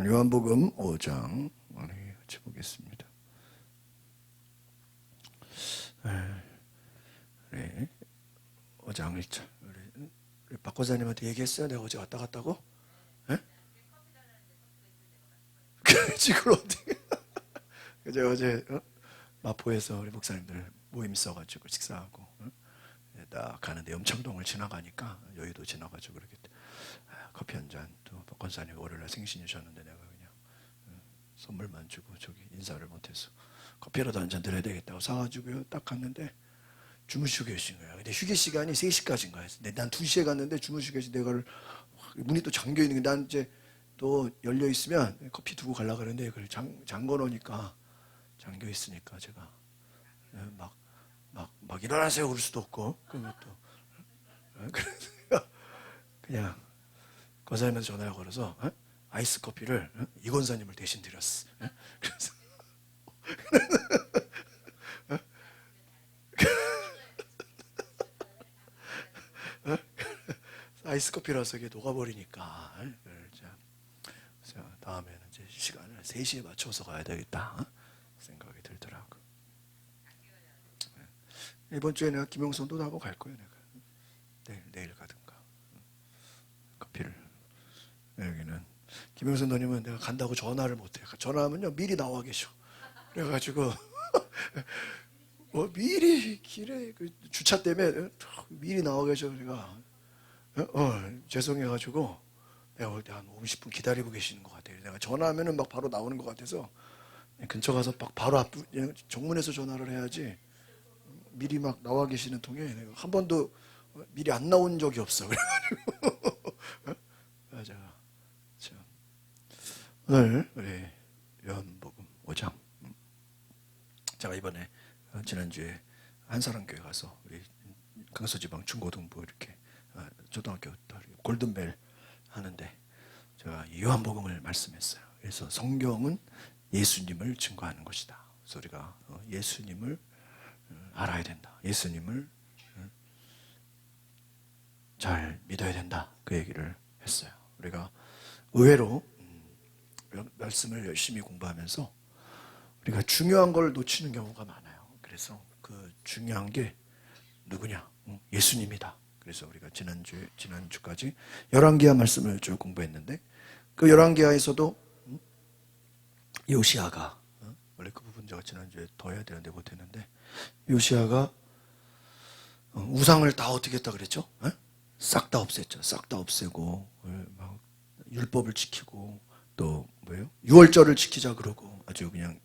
요한복음 5장 같이 보겠습니다. 네. 5장 1절. 우리 박 권사님한테 얘기했어요? 내가 어제 왔다 갔다고? 예? 그걸 어떻게? 제가 어제 마포에서 우리 목사님들 모임 있어가지고 식사하고 딱 가는데 염창동을 지나가니까 여의도 지나가지고 그렇게 커피 한 잔. 또 박 권사님 월요일날 생신이셨는데 내가 그냥 선물만 주고 저기 인사를 못해서 커피라도 한 잔 드려야 되겠다고 사가지고요. 딱 갔는데 주무시고 계신 거야. 근데 휴게 시간이 3시까지인 거야. 근데 난 2시에 갔는데 주무시고 계신 내가 문이 또 잠겨 있는 게 난 이제 또 열려 있으면 커피 두고 가려고 그러는데 그걸 잠궈 놓으니까 잠겨 있으니까 제가 막 일어나세요 그럴 수도 없고 그러면 또 그래서 그냥 권사님한테 전화를 걸어서 아이스 커피를 이 권사님을 대신 드렸어. 그래서 아이스 커피라서 이게 녹아버리니까 그래서 다음에는 이제 시간을 3시에 맞춰서 가야 되겠다 생각이 들더라고. 이번 주에 내가 김영선도 나하고 갈 거예요. 내가 내일 가든가 커피를. 여기는 김영선 도님은 내가 간다고 전화를 못해. 전화하면요 미리 나와 계셔. 그래가지고 미리 길에 주차 때문에 미리 나와 계셔. 제가 죄송해가지고 내가 올 때 한 50분 기다리고 계시는 것 같아요. 내가 전화하면은 막 바로 나오는 것 같아서 근처 가서 막 바로 앞 정문에서 전화를 해야지 미리 막 나와 계시는 통에 내가 한 번도 미리 안 나온 적이 없어. 그래가지고 맞아. 오늘 우리 요한복음 5장. 제가 이번에 지난주에 한사랑교회 가서 우리 강서지방 중고등부 이렇게 초등학교 골든벨 하는데 제가 요한복음을 말씀했어요. 그래서 성경은 예수님을 증거하는 것이다. 그래서 우리가 예수님을 알아야 된다. 예수님을 잘 믿어야 된다. 그 얘기를 했어요. 우리가 의외로 말씀을 열심히 공부하면서 우리가 중요한 걸 놓치는 경우가 많아요. 그래서 그 중요한 게 누구냐? 예수님이다. 그래서 우리가 지난주까지 열왕기하 말씀을 쭉 공부했는데 그 열왕기하에서도 요시아가 원래 그 부분 제가 지난주에 더 해야 되는데 못했는데 요시아가 우상을 다 어떻게 했다 그랬죠? 싹 다 없앴죠. 싹 다 없애고 막 율법을 지키고 또 뭐예요? 유월절을 지키자 그러고 아주 그냥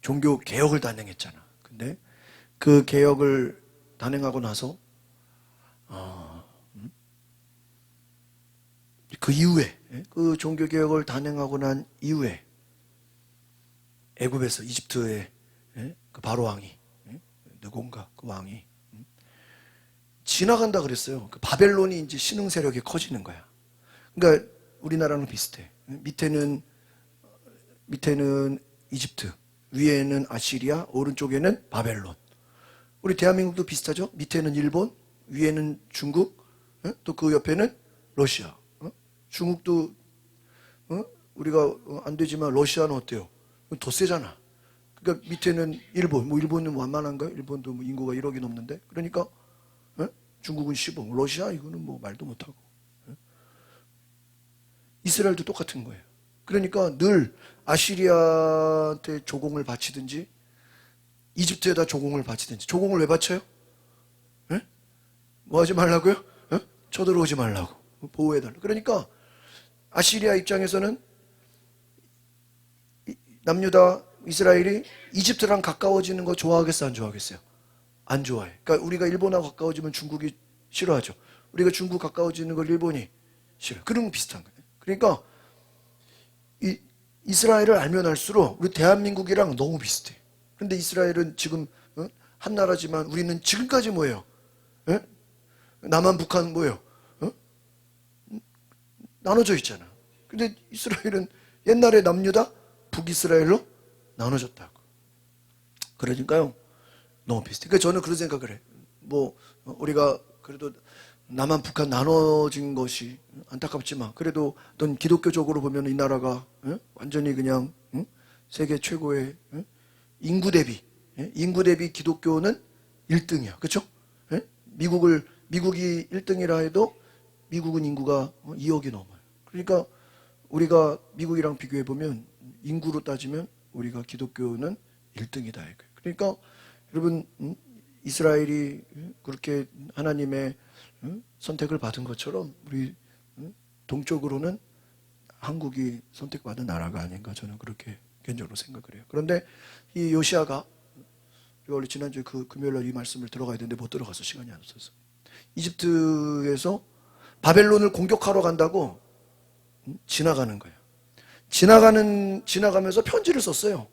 종교 개혁을 단행했잖아. 근데 그 개혁을 단행하고 나서 그 이후에 그 종교 개혁을 단행하고 난 이후에 애굽에서 이집트의 그 바로 왕이 느곤가 그 왕이 지나간다 그랬어요. 그 바벨론이 이제 신흥 세력이 커지는 거야. 그러니까 우리나라랑 비슷해. 밑에는 이집트, 위에는 아시리아, 오른쪽에는 바벨론. 우리 대한민국도 비슷하죠? 밑에는 일본, 위에는 중국, 또 그 옆에는 러시아. 중국도 우리가 안 되지만 러시아는 어때요? 더 세잖아. 그러니까 밑에는 일본, 뭐 일본은 완만한가요? 일본도 뭐 인구가 1억이 넘는데. 그러니까 중국은 10억, 러시아 이거는 뭐 말도 못하고. 이스라엘도 똑같은 거예요. 그러니까 늘 아시리아한테 조공을 바치든지 이집트에다 조공을 바치든지. 조공을 왜 바쳐요? 뭐 하지 말라고요? 쳐들어오지 말라고. 보호해달라고. 그러니까 아시리아 입장에서는 남유다 이스라엘이 이집트랑 가까워지는 거 좋아하겠어 안 좋아하겠어요? 안 좋아해. 그러니까 우리가 일본하고 가까워지면 중국이 싫어하죠. 우리가 중국 가까워지는 걸 일본이 싫어. 그런 거 비슷한 거예요. 그러니까 이스라엘을 알면 알수록 우리 대한민국이랑 너무 비슷해. 그런데 이스라엘은 지금 한 나라지만 우리는 지금까지 뭐예요? 남한 북한 뭐예요? 나눠져 있잖아. 근데 이스라엘은 옛날에 남유다 북이스라엘로 나눠졌다고. 그러니까요 너무 비슷해. 그러니까 저는 그런 생각을 해. 뭐 우리가 그래도 남한 북한 나눠진 것이 안타깝지만 그래도 어떤 기독교적으로 보면 이 나라가 완전히 그냥 세계 최고의 인구 대비 기독교는 1등이야. 그렇죠? 미국이 1등이라 해도 미국은 인구가 2억이 넘어요. 그러니까 우리가 미국이랑 비교해 보면 인구로 따지면 우리가 기독교는 1등이다. 그러니까 여러분 이스라엘이 그렇게 하나님의 선택을 받은 것처럼 우리 동쪽으로는 한국이 선택받은 나라가 아닌가 저는 그렇게 개인적으로 생각을 해요. 그런데 이 요시아가 원래 지난주에 그 금요일날 이 말씀을 들어가야 되는데 못 들어가서 시간이 안 없어서 이집트에서 바벨론을 공격하러 간다고 지나가는 거예요. 지나가면서 편지를 썼어요.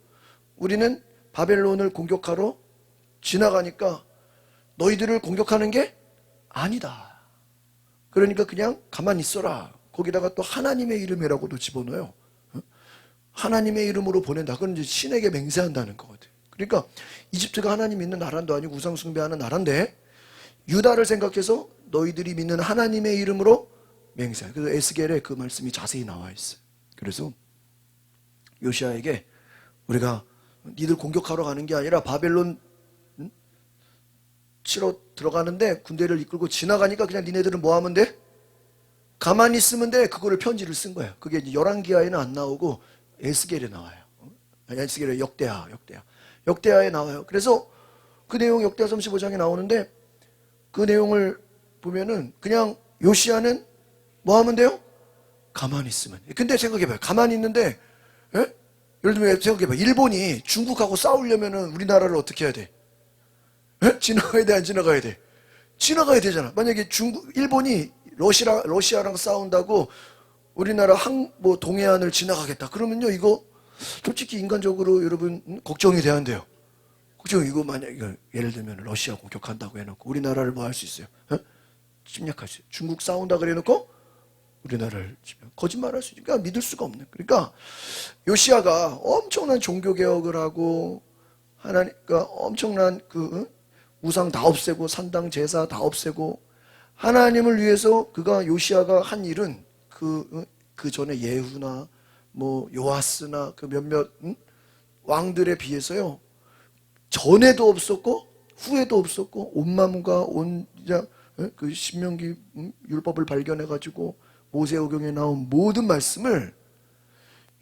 우리는 바벨론을 공격하러 지나가니까 너희들을 공격하는 게 아니다. 그러니까 그냥 가만히 있어라. 거기다가 또 하나님의 이름이라고도 집어넣어요. 하나님의 이름으로 보낸다. 그건 이제 신에게 맹세한다는 거거든. 그러니까 이집트가 하나님 믿는 나라도 아니고 우상 숭배하는 나라인데 유다를 생각해서 너희들이 믿는 하나님의 이름으로 맹세. 그래서 에스겔에 그 말씀이 자세히 나와 있어요. 그래서 요시아에게 우리가 니들 공격하러 가는 게 아니라 바벨론 치러 들어가는데 군대를 이끌고 지나가니까 그냥 니네들은 뭐 하면 돼? 가만히 있으면 돼. 그거를 편지를 쓴 거야. 그게 이제 열왕기하에는 안 나오고 에스겔에 나와요. 에스겔의 역대하에 나와요. 그래서 그 내용 역대하 35장에 나오는데 그 내용을 보면은 그냥 요시아는 뭐 하면 돼요? 가만히 있으면. 근데 생각해봐요. 가만히 있는데 예를 들면 생각해봐요. 일본이 중국하고 싸우려면은 우리나라를 어떻게 해야 돼? 지나가야 돼, 안 지나가야 돼? 지나가야 되잖아. 만약에 일본이 러시아랑 싸운다고 우리나라 뭐 동해안을 지나가겠다. 그러면요, 이거 솔직히 인간적으로 여러분 걱정이 돼야 돼요. 이거 만약 예를 들면 러시아 공격한다고 해놓고 우리나라를 뭐 할 수 있어요? 침략할 수 있어요. 중국 싸운다 그래 놓고 우리나라를 거짓말할 수 있으니까 그러니까 믿을 수가 없는. 그러니까 요시아가 엄청난 종교 개혁을 하고 하나님과 엄청난 우상 다 없애고 산당 제사 다 없애고 하나님을 위해서 요시아가 한 일은 그 전에 예후나 뭐 요아스나 그 몇몇 왕들에 비해서요 전에도 없었고 후에도 없었고 온마무가 그 신명기 율법을 발견해 가지고 모세오경에 나온 모든 말씀을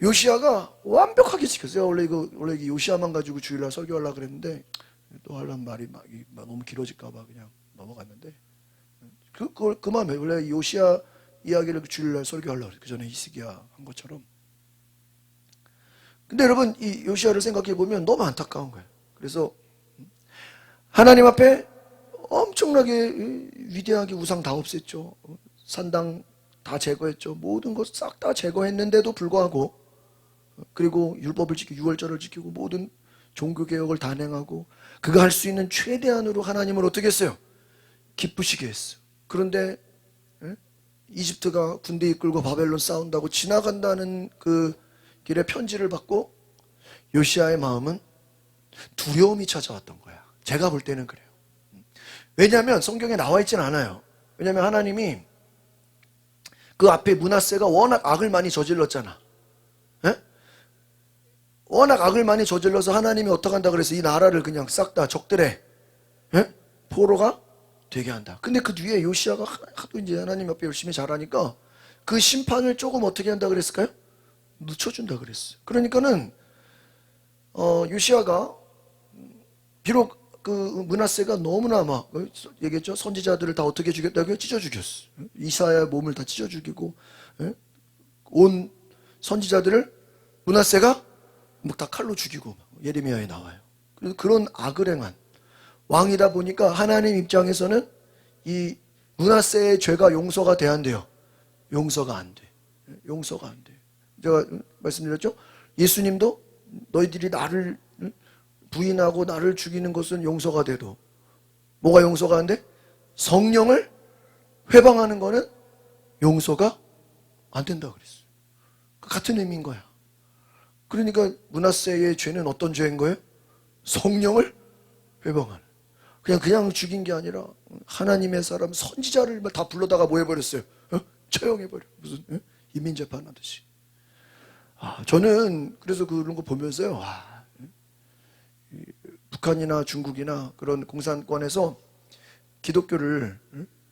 요시아가 완벽하게 지켰어요. 원래 이 요시아만 가지고 주일날 설교하려고 그랬는데 또 하려는 말이 너무 길어질까봐 그냥 넘어갔는데 그만 원래 요시아 이야기를 주일날 설교하려고 그랬어요. 그 전에 히스기야 한 것처럼. 근데 여러분 이 요시아를 생각해 보면 너무 안타까운 거예요. 그래서 하나님 앞에 엄청나게 위대하게 우상 다 없앴죠. 산당 다 제거했죠. 모든 것 싹 다 제거했는데도 불구하고 그리고 율법을 지키고 유월절을 지키고 모든 종교개혁을 단행하고 그가 할 수 있는 최대한으로 하나님을 어떻게 했어요? 기쁘시게 했어. 그런데 이집트가 군대 이끌고 바벨론 싸운다고 지나간다는 그 길에 편지를 받고 요시아의 마음은 두려움이 찾아왔던 거야. 제가 볼 때는 그래요. 왜냐하면 성경에 나와 있진 않아요. 왜냐하면 하나님이 그 앞에 므낫세가 워낙 악을 많이 저질렀잖아. 워낙 악을 많이 저질러서 하나님이 어떻게 한다 그래서 이 나라를 그냥 싹 다 적들의 포로가 되게 한다. 근데 그 뒤에 요시아가 하도 이제 하나님 앞에 열심히 잘하니까 그 심판을 조금 어떻게 한다 그랬을까요? 늦춰준다 그랬어. 그러니까는 요시아가 비록 그 므낫세가 너무나 막 얘기했죠. 선지자들을 다 어떻게 죽였다고요? 찢어 죽였어. 이사야의 몸을 다 찢어 죽이고 온 선지자들을 므낫세가 뭐 다 칼로 죽이고 예레미야에 나와요. 그래서 그런 악을 행한 왕이다 보니까 하나님 입장에서는 이 므낫세의 죄가 용서가 돼야 한대요. 용서가 안 돼. 용서가 안 돼. 제가 말씀드렸죠? 예수님도 너희들이 나를 부인하고 나를 죽이는 것은 용서가 돼도 뭐가 용서가 안 돼? 성령을 회방하는 거는 용서가 안 된다 그랬어요. 같은 의미인 거야. 그러니까 므낫세의 죄는 어떤 죄인 거예요? 성령을 회방하는. 그냥 죽인 게 아니라 하나님의 사람 선지자를 다 불러다가 뭐 해버렸어요? 처형해버려. 무슨 인민재판하듯이. 저는 그래서 그런 거 보면서요, 북한이나 중국이나 그런 공산권에서 기독교를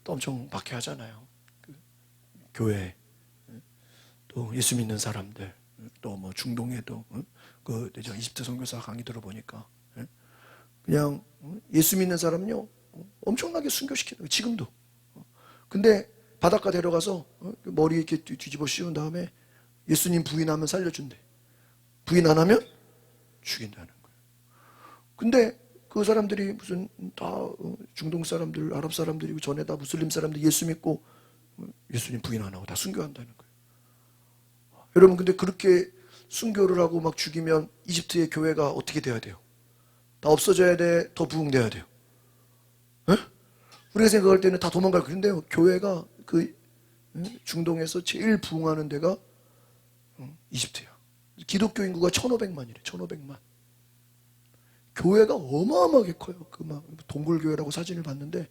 또 엄청 박해하잖아요. 교회, 또 예수 믿는 사람들, 또 뭐 중동에도 그 이집트 선교사 강의 들어보니까 그냥 예수 믿는 사람요 엄청나게 순교시키는 거예요. 지금도. 근데 바닷가 데려가서 머리 이렇게 뒤집어 씌운 다음에 예수님 부인하면 살려준대. 부인 안 하면 죽인다는 거예요. 근데 그 사람들이 무슨 다 중동 사람들, 아랍 사람들이고 전에 다 무슬림 사람들 예수 믿고 예수님 부인 안 하고 다 순교한다는 거예요. 여러분, 근데 그렇게 순교를 하고 막 죽이면 이집트의 교회가 어떻게 돼야 돼요? 다 없어져야 돼? 더 부흥돼야 돼요? 우리가 생각할 때는 다 도망갈 그런데요. 교회가 그 중동에서 제일 부흥하는 데가 이집트야. 기독교 인구가 1,500만이래. 1,500만. 교회가 어마어마하게 커요. 그 막 동굴교회라고 사진을 봤는데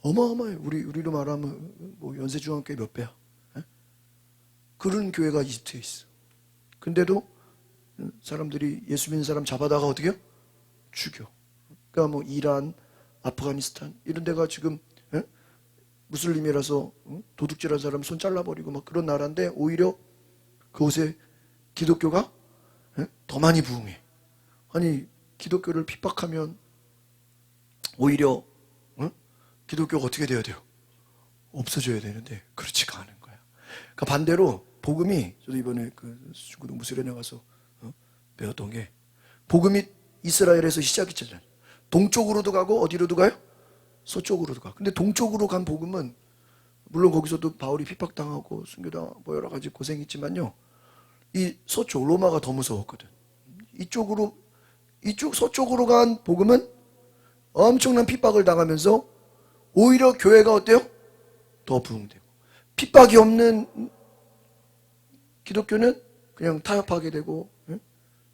어마어마해요. 우리로 말하면 뭐 연세중앙교회 몇 배야? 그런 교회가 이집트에 있어. 근데도 사람들이 예수 믿는 사람 잡아다가 어떻게 해요? 죽여. 그러니까 뭐 이란, 아프가니스탄 이런 데가 지금 무슬림이라서 도둑질한 사람 손 잘라버리고 막 그런 나라인데 오히려 그곳에 기독교가 더 많이 부흥해. 아니 기독교를 핍박하면 오히려 기독교가 어떻게 돼야 돼요? 없어져야 되는데 그렇지가 않은 거야. 그러니까 반대로 복음이, 저도 이번에 그 중고등 무술연에 가서 배웠던 게, 복음이 이스라엘에서 시작했잖아요. 동쪽으로도 가고 어디로도 가요? 서쪽으로도 가. 근데 동쪽으로 간 복음은 물론 거기서도 바울이 핍박당하고 순교당하고 뭐 여러 가지 고생했지만요. 이 서쪽 로마가 더 무서웠거든. 이쪽 서쪽으로 간 복음은 엄청난 핍박을 당하면서 오히려 교회가 어때요? 더 부흥되고, 핍박이 없는 기독교는 그냥 타협하게 되고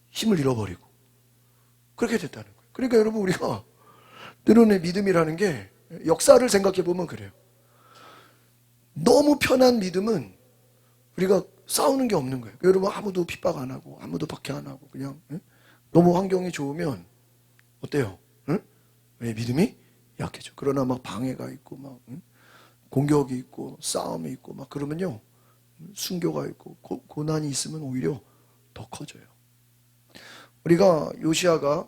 힘을 잃어버리고 그렇게 됐다는 거예요. 그러니까 여러분, 우리가 때로는 믿음이라는 게 역사를 생각해 보면 그래요. 너무 편한 믿음은 우리가 싸우는 게 없는 거예요. 여러분, 아무도 핍박 안 하고 아무도 박해 안 하고 그냥 너무 환경이 좋으면 어때요? 왜 믿음이 약해져. 그러나 막 방해가 있고 막 공격이 있고 싸움이 있고 막 그러면요, 순교가 있고 고난이 있으면 오히려 더 커져요. 우리가 요시아가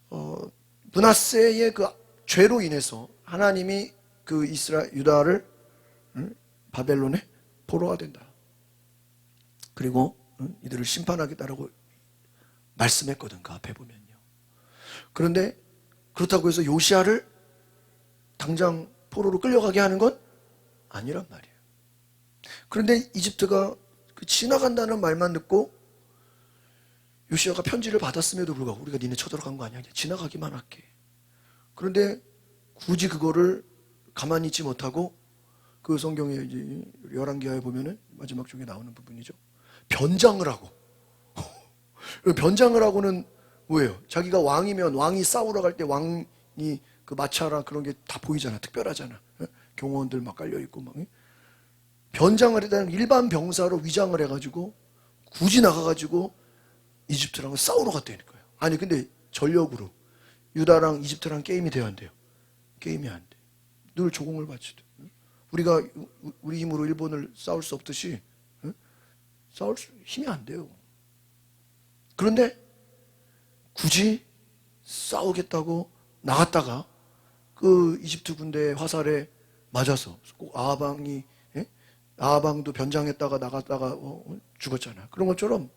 므낫세의 그 죄로 인해서 하나님이 그 유다를 바벨론에 포로화된다. 그리고 이들을 심판하겠다라고 말씀했거든. 그 앞에 보면요. 그런데 그렇다고 해서 요시아를 당장 포로로 끌려가게 하는 건 아니란 말이에요. 그런데 이집트가 그 지나간다는 말만 듣고 요시아가 편지를 받았음에도 불구하고 우리가 니네 쳐들어간 거 아니야? 지나가기만 할게. 그런데 굳이 그거를 가만히 있지 못하고 그 성경에 이제 열왕기하에 보면은 마지막 쪽에 나오는 부분이죠. 변장을 하고. 변장을 하고는 뭐예요? 자기가 왕이면 왕이 싸우러 갈 때 왕이 그 마차랑 그런 게 다 보이잖아. 특별하잖아. 경호원들 막 깔려있고 막. 변장을 했다는 일반 병사로 위장을 해가지고 굳이 나가가지고 이집트랑 싸우러 갔다는 거예요. 아니 근데 전력으로 유다랑 이집트랑 게임이 돼야 안 돼요? 게임이 안 돼. 늘 조공을 바치듯. 우리가 우리 힘으로 일본을 싸울 수 없듯이 힘이 안 돼요. 그런데 굳이 싸우겠다고 나갔다가 그 이집트 군대의 화살에 맞아서 꼭 아합도 변장했다가 나갔다가 죽었잖아. 그런 것처럼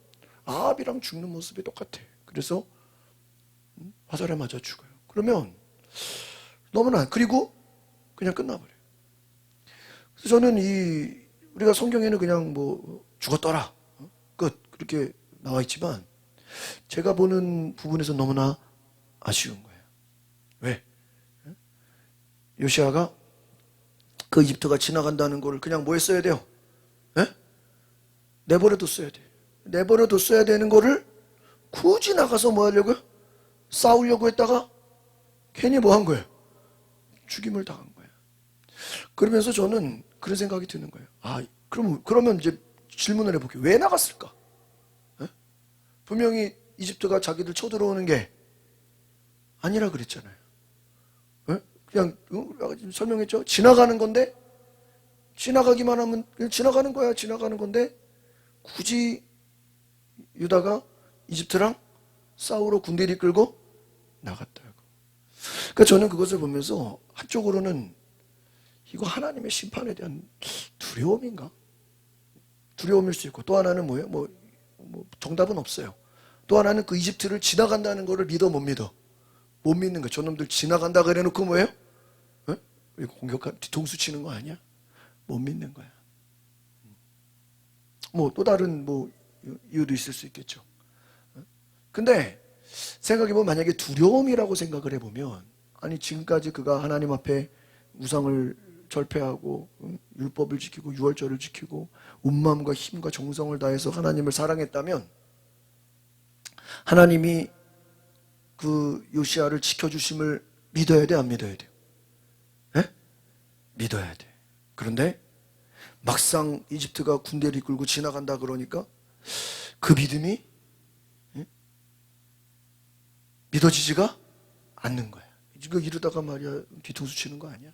아합이랑 죽는 모습이 똑같아. 그래서 화살에 맞아 죽어요. 그러면 너무나, 그리고 그냥 끝나버려요. 그래서 저는 우리가 성경에는 그냥 뭐 죽었더라 끝 그렇게 나와 있지만 제가 보는 부분에서 너무나 아쉬운 거예요. 왜? 요시아가 그 이집트가 지나간다는 걸 그냥 뭐 했어야 돼요? 내버려뒀어야 돼. 내버려뒀어야 되는 거를 굳이 나가서 뭐 하려고요? 싸우려고 했다가 괜히 뭐 한 거예요? 죽임을 당한 거예요. 그러면서 저는 그런 생각이 드는 거예요. 그러면 이제 질문을 해볼게요. 왜 나갔을까? 에? 분명히 이집트가 자기들 쳐들어오는 게 아니라 그랬잖아요. 에? 그냥 설명했죠. 지나가는 건데 지나가기만 하면 그냥 지나가는 거야. 지나가는 건데 굳이 유다가 이집트랑 싸우러 군대를 끌고 나갔다고. 그러니까 저는 그것을 보면서 한쪽으로는 이거 하나님의 심판에 대한 두려움인가? 두려움일 수 있고, 또 하나는 뭐예요? 뭐 정답은 없어요. 또 하나는 그 이집트를 지나간다는 거를 믿어 못 믿어? 못 믿는 거예요. 저놈들 지나간다 그래놓고 뭐예요? 공격한 뒤통수 치는 거 아니야? 못 믿는 거야. 뭐 또 다른 이유도 있을 수 있겠죠. 근데 생각해보면 만약에 두려움이라고 생각을 해보면, 아니 지금까지 그가 하나님 앞에 우상을 절폐하고 율법을 지키고 유월절을 지키고 온 마음과 힘과 정성을 다해서 하나님을 사랑했다면 하나님이 그 요시야를 지켜주심을 믿어야 돼, 안 믿어야 돼요? 에? 믿어야 돼. 그런데 막상 이집트가 군대를 이끌고 지나간다 그러니까 그 믿음이 믿어지지가 않는 거야. 이거 이러다가 말이야 뒤통수 치는 거 아니야?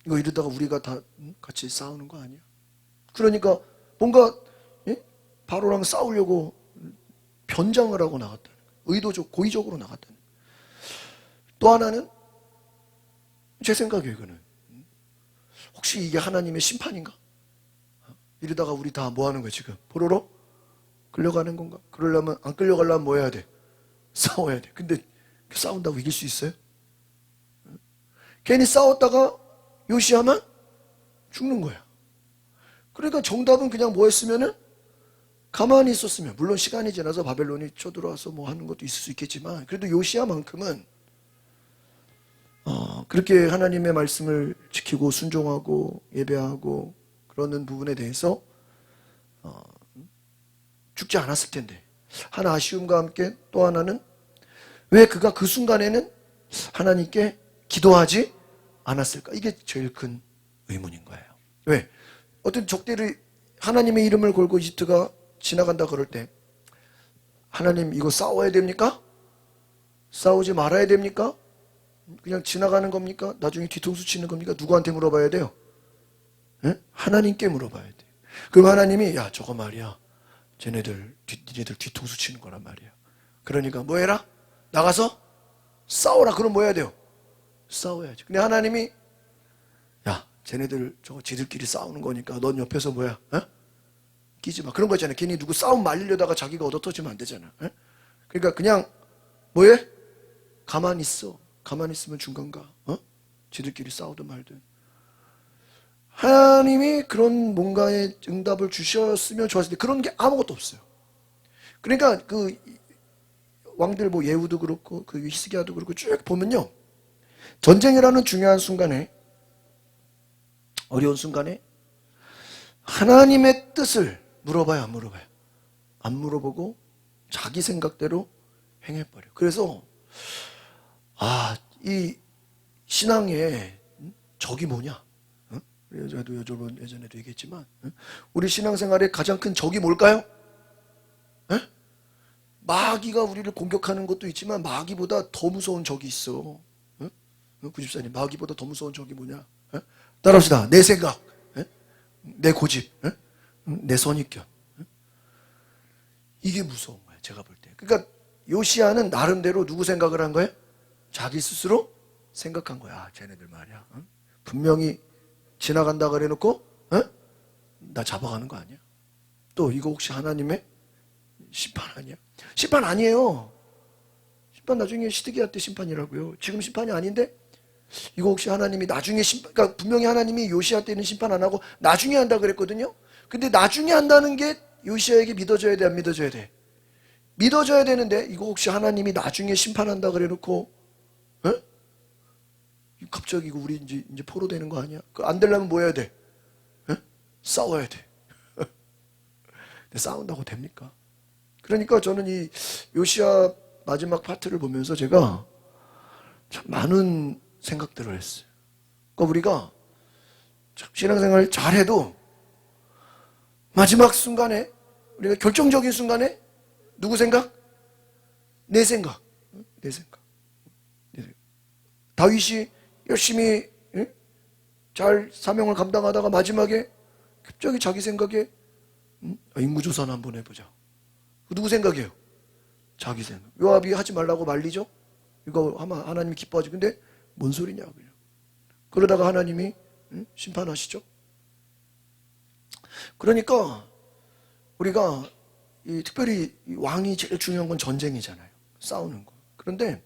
이거 이러다가 우리가 다 같이 싸우는 거 아니야? 그러니까 뭔가 바로랑 싸우려고 변장을 하고 나갔다는 거야. 의도적, 고의적으로 나갔다는 거야. 또 하나는 제 생각이에요. 이거는 혹시 이게 하나님의 심판인가? 이러다가 우리 다 뭐 하는 거야 지금? 포로로 끌려가는 건가? 그러려면 안 끌려가려면 뭐 해야 돼? 싸워야 돼. 근데 싸운다고 이길 수 있어요? 괜히 싸웠다가 요시야만 죽는 거야. 그러니까 정답은 그냥 뭐였으면은 가만히 있었으면, 물론 시간이 지나서 바벨론이 쳐들어와서 뭐 하는 것도 있을 수 있겠지만 그래도 요시야만큼은 그렇게 하나님의 말씀을 지키고 순종하고 예배하고 그러는 부분에 대해서 죽지 않았을 텐데, 하나 아쉬움과 함께 또 하나는 왜 그가 그 순간에는 하나님께 기도하지 않았을까? 이게 제일 큰 의문인 거예요. 왜? 어떤 적대를 하나님의 이름을 걸고 이집트가 지나간다 그럴 때 하나님 이거 싸워야 됩니까? 싸우지 말아야 됩니까? 그냥 지나가는 겁니까? 나중에 뒤통수 치는 겁니까? 누구한테 물어봐야 돼요? 네? 하나님께 물어봐야 돼. 그럼 하나님이 야 저거 말이야 니네들 뒤통수 치는 거란 말이야. 그러니까 뭐 해라? 나가서 싸워라. 그럼 뭐 해야 돼요? 싸워야지. 근데 하나님이 야 쟤네들 저거 지들끼리 싸우는 거니까 넌 옆에서 뭐야? 끼지 마. 그런 거 있잖아요. 괜히 누구 싸움 말리려다가 자기가 얻어터지면 안 되잖아. 그러니까 그냥 뭐해? 가만히 있어. 가만히 있으면 중간가? 지들끼리 싸우든 말든. 하나님이 그런 뭔가의 응답을 주셨으면 좋았을 텐데 그런 게 아무것도 없어요. 그러니까 그 왕들 뭐 예후도 그렇고 그 히스기야도 그렇고 쭉 보면요, 전쟁이라는 중요한 순간에, 어려운 순간에 하나님의 뜻을 물어봐요, 안 물어봐요? 안 물어보고 자기 생각대로 행해버려. 그래서 이 신앙의 적이 뭐냐? 저도 예전에도 얘기했지만 우리 신앙생활의 가장 큰 적이 뭘까요? 마귀가 우리를 공격하는 것도 있지만 마귀보다 더 무서운 적이 있어. 구집사님, 마귀보다 더 무서운 적이 뭐냐? 따라합시다. 내 생각, 내 고집, 내 선입견. 이게 무서운 거예요, 제가 볼 때. 그러니까 요시야는 나름대로 누구 생각을 한 거예요? 자기 스스로 생각한 거야. 쟤네들 말이야. 분명히 지나간다 그래놓고 나 잡아가는 거 아니야? 또 이거 혹시 하나님의 심판 아니야? 심판 아니에요. 심판 나중에 시드기야 때 심판이라고요. 지금 심판이 아닌데 이거 혹시 하나님이 나중에 심판, 그러니까 분명히 하나님이 요시야 때는 심판 안 하고 나중에 한다 그랬거든요. 근데 나중에 한다는 게 요시야에게 믿어져야 돼, 안 믿어져야 돼? 믿어져야 되는데 이거 혹시 하나님이 나중에 심판한다 그래놓고 갑자기 이거 우리 이제 포로 되는 거 아니야? 안 되려면 뭐 해야 돼? 싸워야 돼. 근데 싸운다고 됩니까? 그러니까 저는 이 요시야 마지막 파트를 보면서 제가 참 많은 생각들을 했어요. 그러니까 우리가 신앙생활 잘해도 마지막 순간에, 우리가 결정적인 순간에 누구 생각? 내 생각. 내 생각. 다윗이 열심히 잘 사명을 감당하다가 마지막에 갑자기 자기 생각에 인구조사나 한번 해보자. 누구 생각이에요? 자기 생각. 요압이 하지 말라고 말리죠? 이거 하면 하나님이 기뻐하지. 근데 뭔 소리냐 그냥. 그러다가 하나님이 심판하시죠. 그러니까 우리가 특별히 왕이 제일 중요한 건 전쟁이잖아요. 싸우는 거. 그런데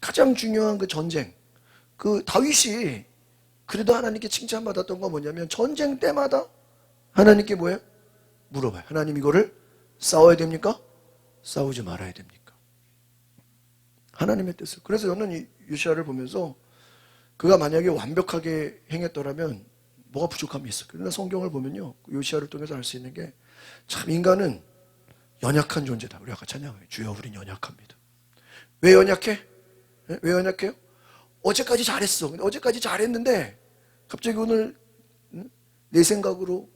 가장 중요한 그 전쟁, 그 다윗이 그래도 하나님께 칭찬받았던 건 뭐냐면 전쟁 때마다 하나님께 뭐예요? 물어봐요. 하나님 이거를 싸워야 됩니까? 싸우지 말아야 됩니까? 하나님의 뜻을. 그래서 저는 이 요시아를 보면서 그가 만약에 완벽하게 행했더라면 뭐가 부족함이 있어. 그러나 성경을 보면요, 요시아를 통해서 알 수 있는 게 참 인간은 연약한 존재다. 우리 아까 찬양해요. 주여 우린 연약합니다. 왜 연약해? 왜 연약해요? 어제까지 잘했어. 근데 어제까지 잘했는데 갑자기 오늘 내 생각으로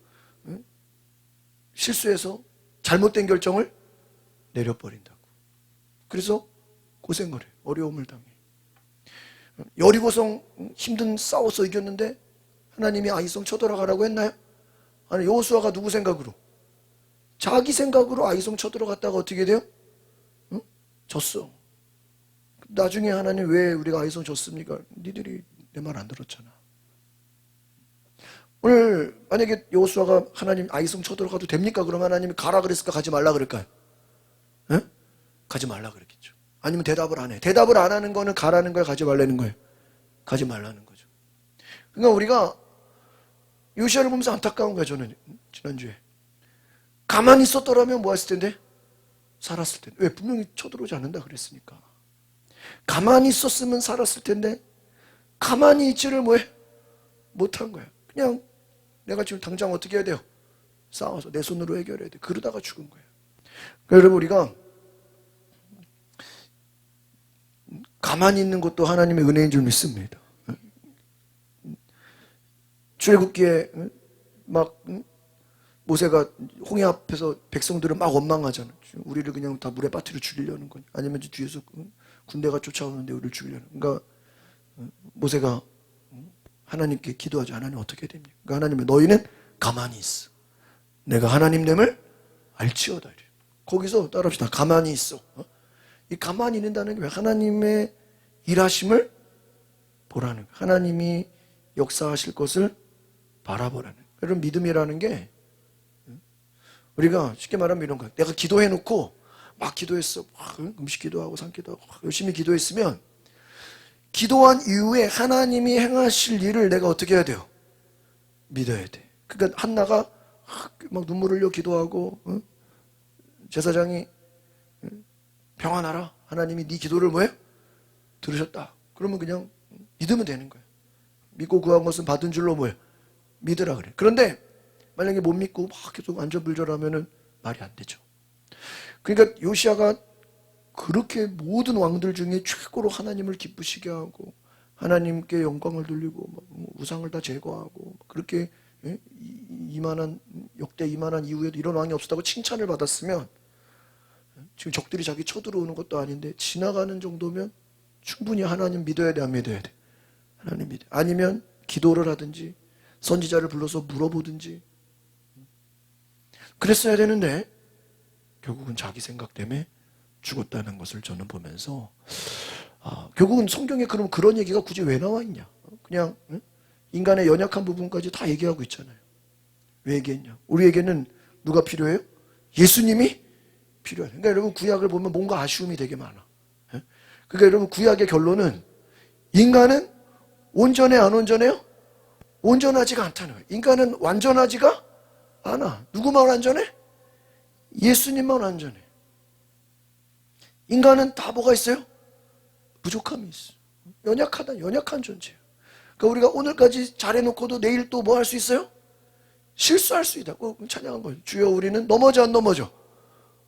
실수해서 잘못된 결정을 내려버린다고. 그래서 고생을 해. 어려움을 당해. 여리고성 힘든 싸워서 이겼는데 하나님이 아이성 쳐들어가라고 했나요? 아니, 여호수아가 누구 생각으로? 자기 생각으로 아이성 쳐들어갔다가 어떻게 돼요? 응? 졌어. 나중에 하나님 왜 우리가 아이성 졌습니까? 니들이 내 말 안 들었잖아. 오늘 만약에 여호수아가 하나님 아이성 쳐들어가도 됩니까? 그러면 하나님이 가라 그랬을까? 가지 말라 그럴까요? 응? 가지 말라 그랬겠죠. 아니면 대답을 안 해. 대답을 안 하는 거는 가라는 거야, 가지 말라는 거예요? 가지 말라는 거죠. 그러니까 우리가 요시아를 보면서 안타까운 거야, 저는. 지난주에 가만히 있었더라면 뭐 했을 텐데? 살았을 텐데. 왜? 분명히 쳐들어오지 않는다 그랬으니까. 가만히 있었으면 살았을 텐데 가만히 있지를 뭐해? 못한 거야. 그냥 내가 지금 당장 어떻게 해야 돼요? 싸워서 내 손으로 해결해야 돼. 그러다가 죽은 거야. 그러니까 여러분, 우리가 가만히 있는 것도 하나님의 은혜인 줄 믿습니다. 출애굽기에 막 모세가 홍해 앞에서 백성들을 막 원망하잖아. 우리를 그냥 다 물에 빠뜨려 죽이려는 거냐. 아니면 뒤에서 군대가 쫓아오는데 우리를 죽이려는. 그러니까 모세가 하나님께 기도하지. 하나님 어떻게 됩니까? 그러니까 하나님은 너희는 가만히 있어. 내가 하나님됨을 알지어다. 거기서 따라합시다. 가만히 있어. 이 가만히 있는다는 게 왜? 하나님의 일하심을 보라는 거예요. 하나님이 역사하실 것을 바라보라는 거예요. 여러분, 믿음이라는 게 우리가 쉽게 말하면 이런 거야. 내가 기도해놓고 막 기도했어. 막 음식 기도하고 산 기도하고 열심히 기도했으면 기도한 이후에 하나님이 행하실 일을 내가 어떻게 해야 돼요? 믿어야 돼. 그러니까 한나가 막 눈물 흘려 기도하고 제사장이 평안하라. 하나님이 네 기도를 뭐해? 들으셨다. 그러면 그냥 믿으면 되는 거야. 믿고 구한 것은 받은 줄로 뭐해? 믿으라 그래. 그런데 만약에 못 믿고 막 계속 안절불절하면은 말이 안 되죠. 그러니까 요시아가 그렇게 모든 왕들 중에 최고로 하나님을 기쁘시게 하고 하나님께 영광을 돌리고 우상을 다 제거하고 그렇게 이만한 역대 이만한 이후에도 이런 왕이 없었다고 칭찬을 받았으면 지금 적들이 자기 쳐들어오는 것도 아닌데 지나가는 정도면 충분히 하나님 믿어야 돼, 안 믿어야 돼? 하나님 믿어. 아니면 기도를 하든지 선지자를 불러서 물어보든지 그랬어야 되는데 결국은 자기 생각 때문에 죽었다는 것을 저는 보면서 결국은 성경에 그럼 그런 얘기가 굳이 왜 나와 있냐? 그냥 인간의 연약한 부분까지 다 얘기하고 있잖아요. 왜 얘기했냐? 우리에게는 누가 필요해요? 예수님이 필요해요. 그러니까 여러분, 구약을 보면 뭔가 아쉬움이 되게 많아. 그러니까 여러분, 구약의 결론은 인간은 온전해, 안 온전해요? 온전하지가 않다는 거예요. 인간은 완전하지가 않아. 누구만 완전해? 예수님만 완전해. 인간은 다 뭐가 있어요? 부족함이 있어. 연약하다, 연약한 존재예요. 그러니까 우리가 오늘까지 잘해놓고도 내일 또 뭐 할 수 있어요? 실수할 수 있다. 찬양한 거예요. 주여 우리는 넘어져, 안 넘어져?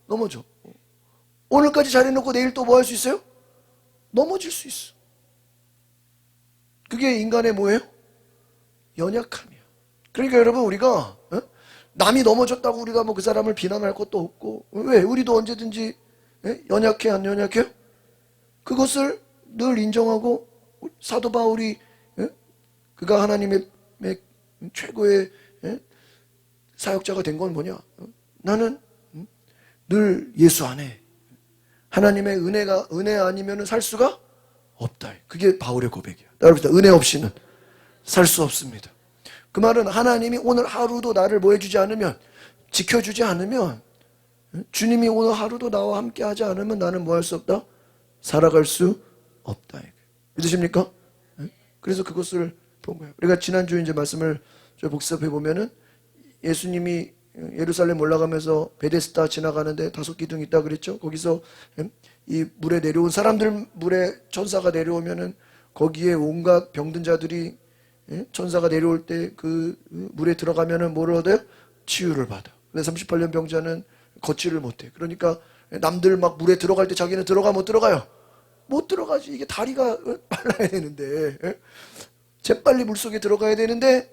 넘어져. 오늘까지 잘해놓고 내일 또 뭐 할 수 있어요? 넘어질 수 있어. 그게 인간의 뭐예요? 연약함이야. 그러니까 여러분 우리가 남이 넘어졌다고 우리가 뭐 그 사람을 비난할 것도 없고, 왜? 우리도 언제든지 연약해, 안 연약해요? 그것을 늘 인정하고, 사도 바울이 그가 하나님의 최고의 사역자가 된 건 뭐냐? 나는 늘 예수 안에 하나님의 은혜 아니면 살 수가 없다. 그게 바울의 고백이야. 여러분, 은혜 없이는 살 수 없습니다. 그 말은 하나님이 오늘 하루도 나를 뭐 해주지 않으면, 지켜주지 않으면, 주님이 오늘 하루도 나와 함께 하지 않으면 나는 뭐 할 수 없다? 살아갈 수 없다. 믿으십니까? 그래서 그것을 본 거예요. 우리가 지난주 이제 말씀을 복습해 보면은 예수님이 예루살렘 올라가면서 베데스다 지나가는데 5기둥이 있다 그랬죠. 거기서 이 물에 내려온 사람들, 물에 천사가 내려오면은 거기에 온갖 병든 자들이 천사가 내려올 때 그 물에 들어가면은 뭐를 얻어요? 치유를 받아. 근데 38년 병자는 걷지를 못해. 그러니까 남들 막 물에 들어갈 때 자기는 들어가 못 들어가요? 못 들어가지. 이게 다리가 빨라야 되는데, 재빨리 물속에 들어가야 되는데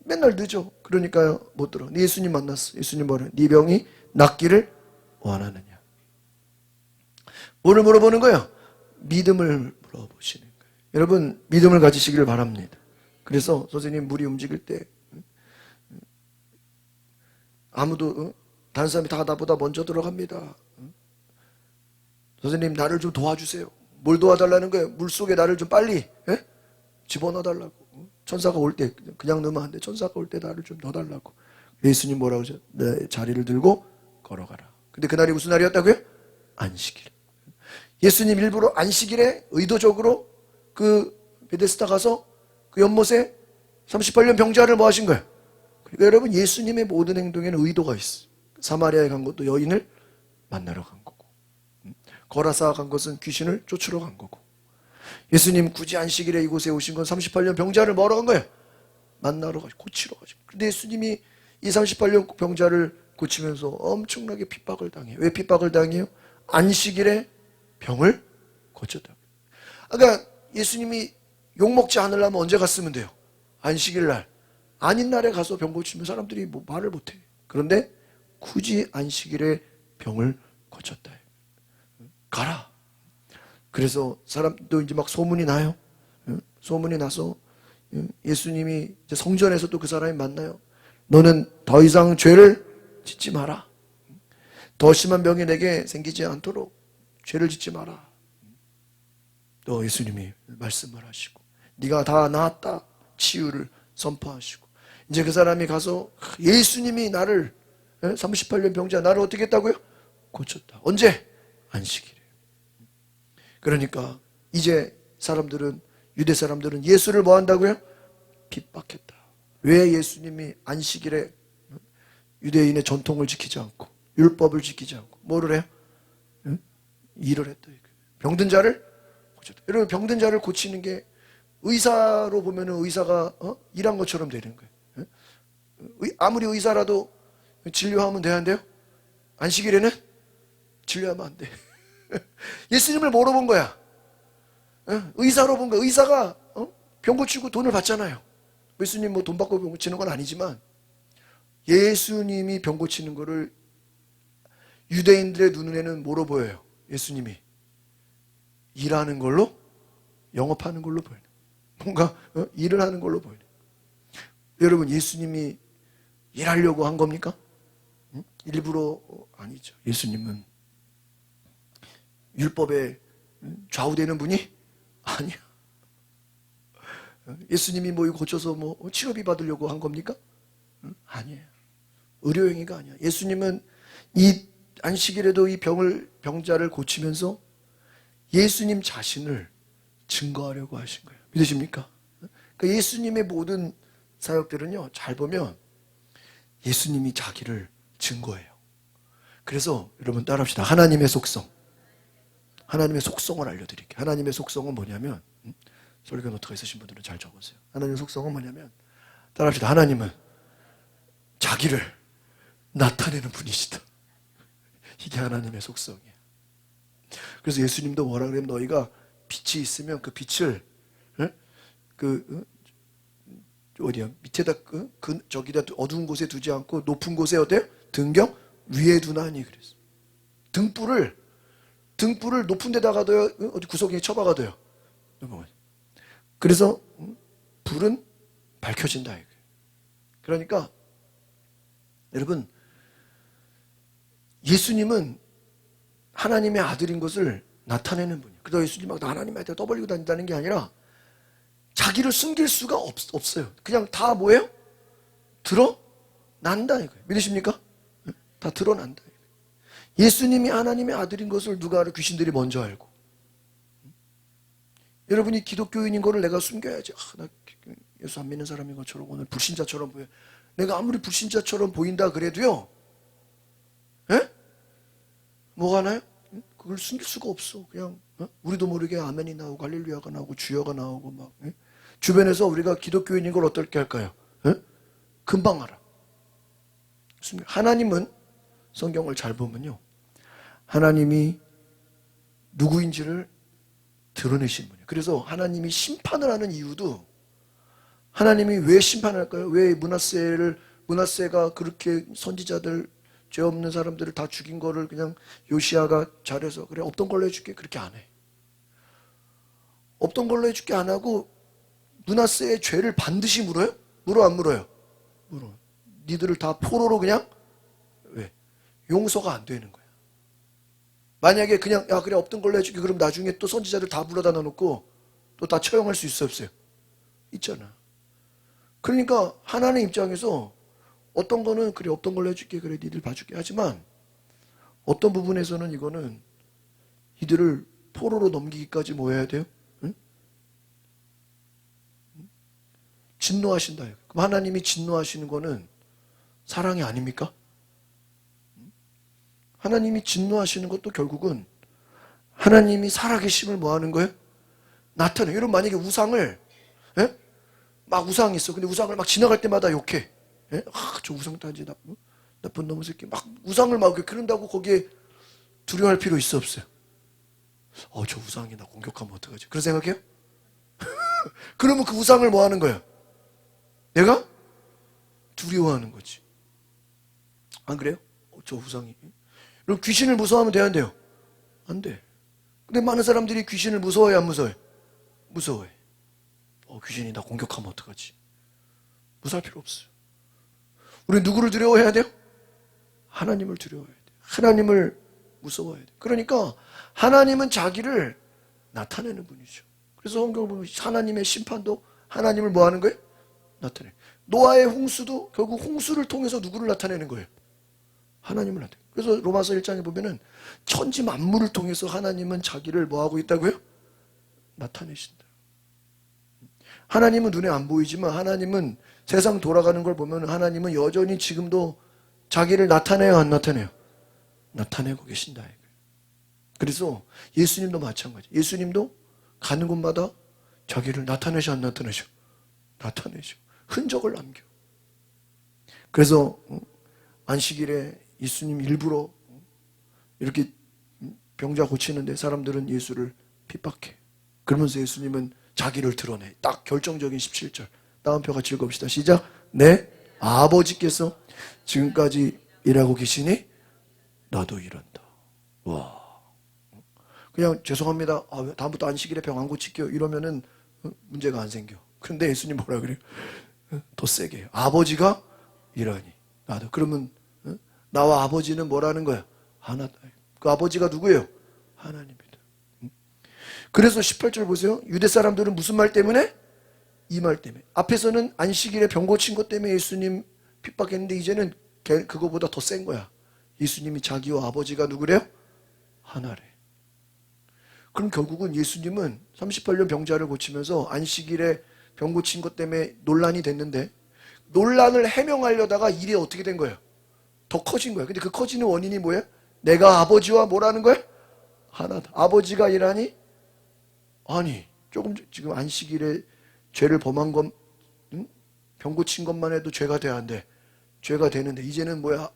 맨날 늦어. 그러니까요 못 들어. 예수님 만났어. 예수님 뭐래? 네 병이 낫기를 원하느냐. 뭐를 물어보는 거예요? 믿음을 물어보시는 거예요. 여러분 믿음을 가지시기를 바랍니다. 그래서 선생님 물이 움직일 때 아무도 다른 사람이 다 나보다 먼저 들어갑니다. 선생님 나를 좀 도와주세요. 뭘 도와달라는 거예요? 물속에 나를 좀 빨리 집어넣어달라고. 천사가 올 때 그냥 넣으면 안 돼. 천사가 올 때 나를 좀 넣어달라고. 예수님 뭐라고 하죠? 내 자리를 들고 걸어가라. 근데 그날이 무슨 날이었다고요? 안식일. 예수님 일부러 안식일에 의도적으로 그 베데스다 가서 그 연못에 38년 병자를 뭐 하신 거예요? 그러니까 여러분 예수님의 모든 행동에는 의도가 있어. 사마리아에 간 것도 여인을 만나러 간 거고, 거라사 간 것은 귀신을 쫓으러 간 거고, 예수님 굳이 안식일에 이곳에 오신 건 38년 병자를 뭐하러 간 거예요? 만나러 가시고 고치러 가시고. 근데 예수님이 이 38년 병자를 고치면서 엄청나게 핍박을 당해요. 왜 핍박을 당해요? 안식일에 병을 고쳤다고. 그러니까 예수님이 욕먹지 않으려면 언제 갔으면 돼요? 안식일 날. 아닌 날에 가서 병 고치면 사람들이 뭐 말을 못해. 그런데 굳이 안식일에 병을 고쳤다. 가라. 그래서 사람도 이제 막 소문이 나요. 소문이 나서 예수님이 이제 성전에서 또 그 사람이 만나요. 너는 더 이상 죄를 짓지 마라. 더 심한 병이 내게 생기지 않도록 죄를 짓지 마라. 또 예수님이 말씀을 하시고, 네가 다 나았다. 치유를 선포하시고, 이제 그 사람이 가서 예수님이 나를 38년 병자 나를 어떻게 했다고요? 고쳤다. 언제? 안식일에. 그러니까 이제 사람들은, 유대 사람들은 예수를 뭐 한다고요? 핍박했다. 왜 예수님이 안식일에 유대인의 전통을 지키지 않고 율법을 지키지 않고 뭐를 해요? 일을 했다. 병든 자를 고쳤다. 여러분 병든 자를 고치는 게 의사로 보면은 의사가 일한 것처럼 되는 거예요. 아무리 의사라도 진료하면 돼야 한대요? 안식일에는 진료하면 안 돼. 예수님을 뭐로 본 거야? 의사로 본 거야. 의사가 병 고치고 돈을 받잖아요. 예수님 뭐 돈 받고 병 고치는 건 아니지만 예수님이 병 고치는 거를 유대인들의 눈에는 뭐로 보여요? 예수님이 일하는 걸로, 영업하는 걸로 보여요. 뭔가 일을 하는 걸로 보여요. 여러분 예수님이 일하려고 한 겁니까? 일부러 아니죠. 예수님은 율법에 좌우되는 분이 아니야. 예수님이 뭐 이거 고쳐서 뭐 치료비 받으려고 한 겁니까? 아니에요. 의료행위가 아니야. 예수님은 이 안식일에도 이 병자를 고치면서 예수님 자신을 증거하려고 하신 거예요. 믿으십니까? 그러니까 예수님의 모든 사역들은요, 잘 보면 예수님이 자기를 증거해요. 그래서 여러분 따라합시다. 하나님의 속성. 하나님의 속성을 알려드릴게요. 하나님의 속성은 뭐냐면, 설교 노트가 있으신 분들은 잘 적으세요. 하나님의 속성은 뭐냐면, 따라합시다. 하나님은 자기를 나타내는 분이시다. 이게 하나님의 속성이에요. 그래서 예수님도 뭐라 그러면, 너희가 빛이 있으면 그 빛을 어디야? 밑에다 저기다 어두운 곳에 두지 않고 높은 곳에 어때요? 등경 위에 두나니 그랬어. 등불을 높은 데다가 둬요? 어디 구석에 처박아 둬요? 그래서 불은 밝혀진다. 그러니까 여러분, 예수님은 하나님의 아들인 것을 나타내는 분이에요. 그래서 예수님이 막 하나님의 아들 떠벌리고 다닌다는 게 아니라 자기를 숨길 수가 없어요. 그냥 다 뭐예요? 드러난다 이거예요. 믿으십니까? 다 드러난다. 예수님이 하나님의 아들인 것을 누가 알아? 귀신들이 먼저 알고. 여러분이 기독교인인 거를 내가 숨겨야지. 나 예수 안 믿는 사람인 것처럼 오늘 불신자처럼 보여. 내가 아무리 불신자처럼 보인다 그래도요. 에? 뭐가 나요? 그걸 숨길 수가 없어. 그냥 우리도 모르게 아멘이 나오고 할렐루야가 나오고 주여가 나오고 막 주변에서 우리가 기독교인인 걸 어떻게 할까요? 금방 알아. 하나님은 성경을 잘 보면요. 하나님이 누구인지를 드러내신 분이에요. 그래서 하나님이 심판을 하는 이유도 하나님이 왜 심판할까요? 왜 므낫세가 그렇게 선지자들 죄 없는 사람들을 다 죽인 거를 그냥 요시야가 잘해서 그래 없던 걸로 해줄게 그렇게 안 해. 없던 걸로 해줄게 안 하고 므낫세의 죄를 반드시 물어요? 물어 안 물어요? 물어. 니들을 다 포로로 그냥 왜? 용서가 안 되는 거야. 만약에 그냥 야 그래 없던 걸로 해줄게 그럼 나중에 또 선지자들 다 불러다 놓고 또 다 처형할 수 있어 없어요? 있잖아. 그러니까 하나님 입장에서 어떤 거는 그래 없던 걸로 해줄게 그래 니들 봐줄게 하지만 어떤 부분에서는 이거는 이들을 포로로 넘기기까지 뭐 해야 돼요? 응? 진노하신다. 그럼 하나님이 진노하시는 거는 사랑이 아닙니까? 하나님이 진노하시는 것도 결국은 하나님이 살아계심을 뭐 하는 거예요? 나타내요. 여러분 만약에 우상을 막 우상이 있어. 근데 우상을 막 지나갈 때마다 욕해. 저 우상 단지 나쁜 놈의 새끼. 막 우상을 막 그런다고 거기에 두려워할 필요 있어 없어요? 저 우상이 나 공격하면 어떡하지? 그런 생각해요? 그러면 그 우상을 뭐 하는 거야? 내가 두려워하는 거지. 안 그래요? 저 우상이. 그럼 귀신을 무서워하면 돼야 안 돼요? 안 돼. 근데 많은 사람들이 귀신을 무서워해 안 무서워해? 무서워해. 귀신이 나 공격하면 어떡하지? 무서워할 필요 없어요. 우리 누구를 두려워해야 돼요? 하나님을 두려워해야 돼요. 하나님을 무서워해야 돼요. 그러니까 하나님은 자기를 나타내는 분이죠. 그래서 성경을 보면 하나님의 심판도 하나님을 뭐 하는 거예요? 나타내요. 노아의 홍수도 결국 홍수를 통해서 누구를 나타내는 거예요? 하나님을 나타내요. 그래서 로마서 1장에 보면은 천지 만물을 통해서 하나님은 자기를 뭐 하고 있다고요? 나타내신다. 하나님은 눈에 안 보이지만 하나님은 세상 돌아가는 걸 보면 하나님은 여전히 지금도 자기를 나타내요 안 나타내요? 나타내고 계신다. 그래서 예수님도 마찬가지. 예수님도 가는 곳마다 자기를 나타내셔 안 나타내셔? 나타내셔. 흔적을 남겨. 그래서 안식일에 예수님 일부러 이렇게 병자 고치는데 사람들은 예수를 핍박해. 그러면서 예수님은 자기를 드러내. 딱 결정적인 17절. 다음 표 같이 읽읍시다. 시작. 내 아버지께서 지금까지 일하고 계시니 나도 일한다. 와. 그냥 죄송합니다. 다음부터 안식일에 병 안 고칠게요. 이러면은 문제가 안 생겨. 근데 예수님 뭐라 그래요? 더 세게 해요. 아버지가 일하니 나도. 그러면 나와 아버지는 뭐라는 거야? 하나다. 그 아버지가 누구예요? 하나님이다. 그래서 18절 보세요. 유대 사람들은 무슨 말 때문에? 이 말 때문에. 앞에서는 안식일에 병 고친 것 때문에 예수님 핍박했는데 이제는 그거보다 더 센 거야. 예수님이 자기와 아버지가 누구래요? 하나래. 그럼 결국은 예수님은 38년 병자를 고치면서 안식일에 병 고친 것 때문에 논란이 됐는데 논란을 해명하려다가 일이 어떻게 된 거예요? 더 커진 거예요. 근데 그 커지는 원인이 뭐예요? 내가 아버지와 뭐라는 거예요? 하나다. 아버지가 일하니? 아니 조금 지금 안식일에 죄를 범한 것 병 고친 것만 해도 죄가 돼야 안 돼. 죄가 되는데 이제는 뭐야?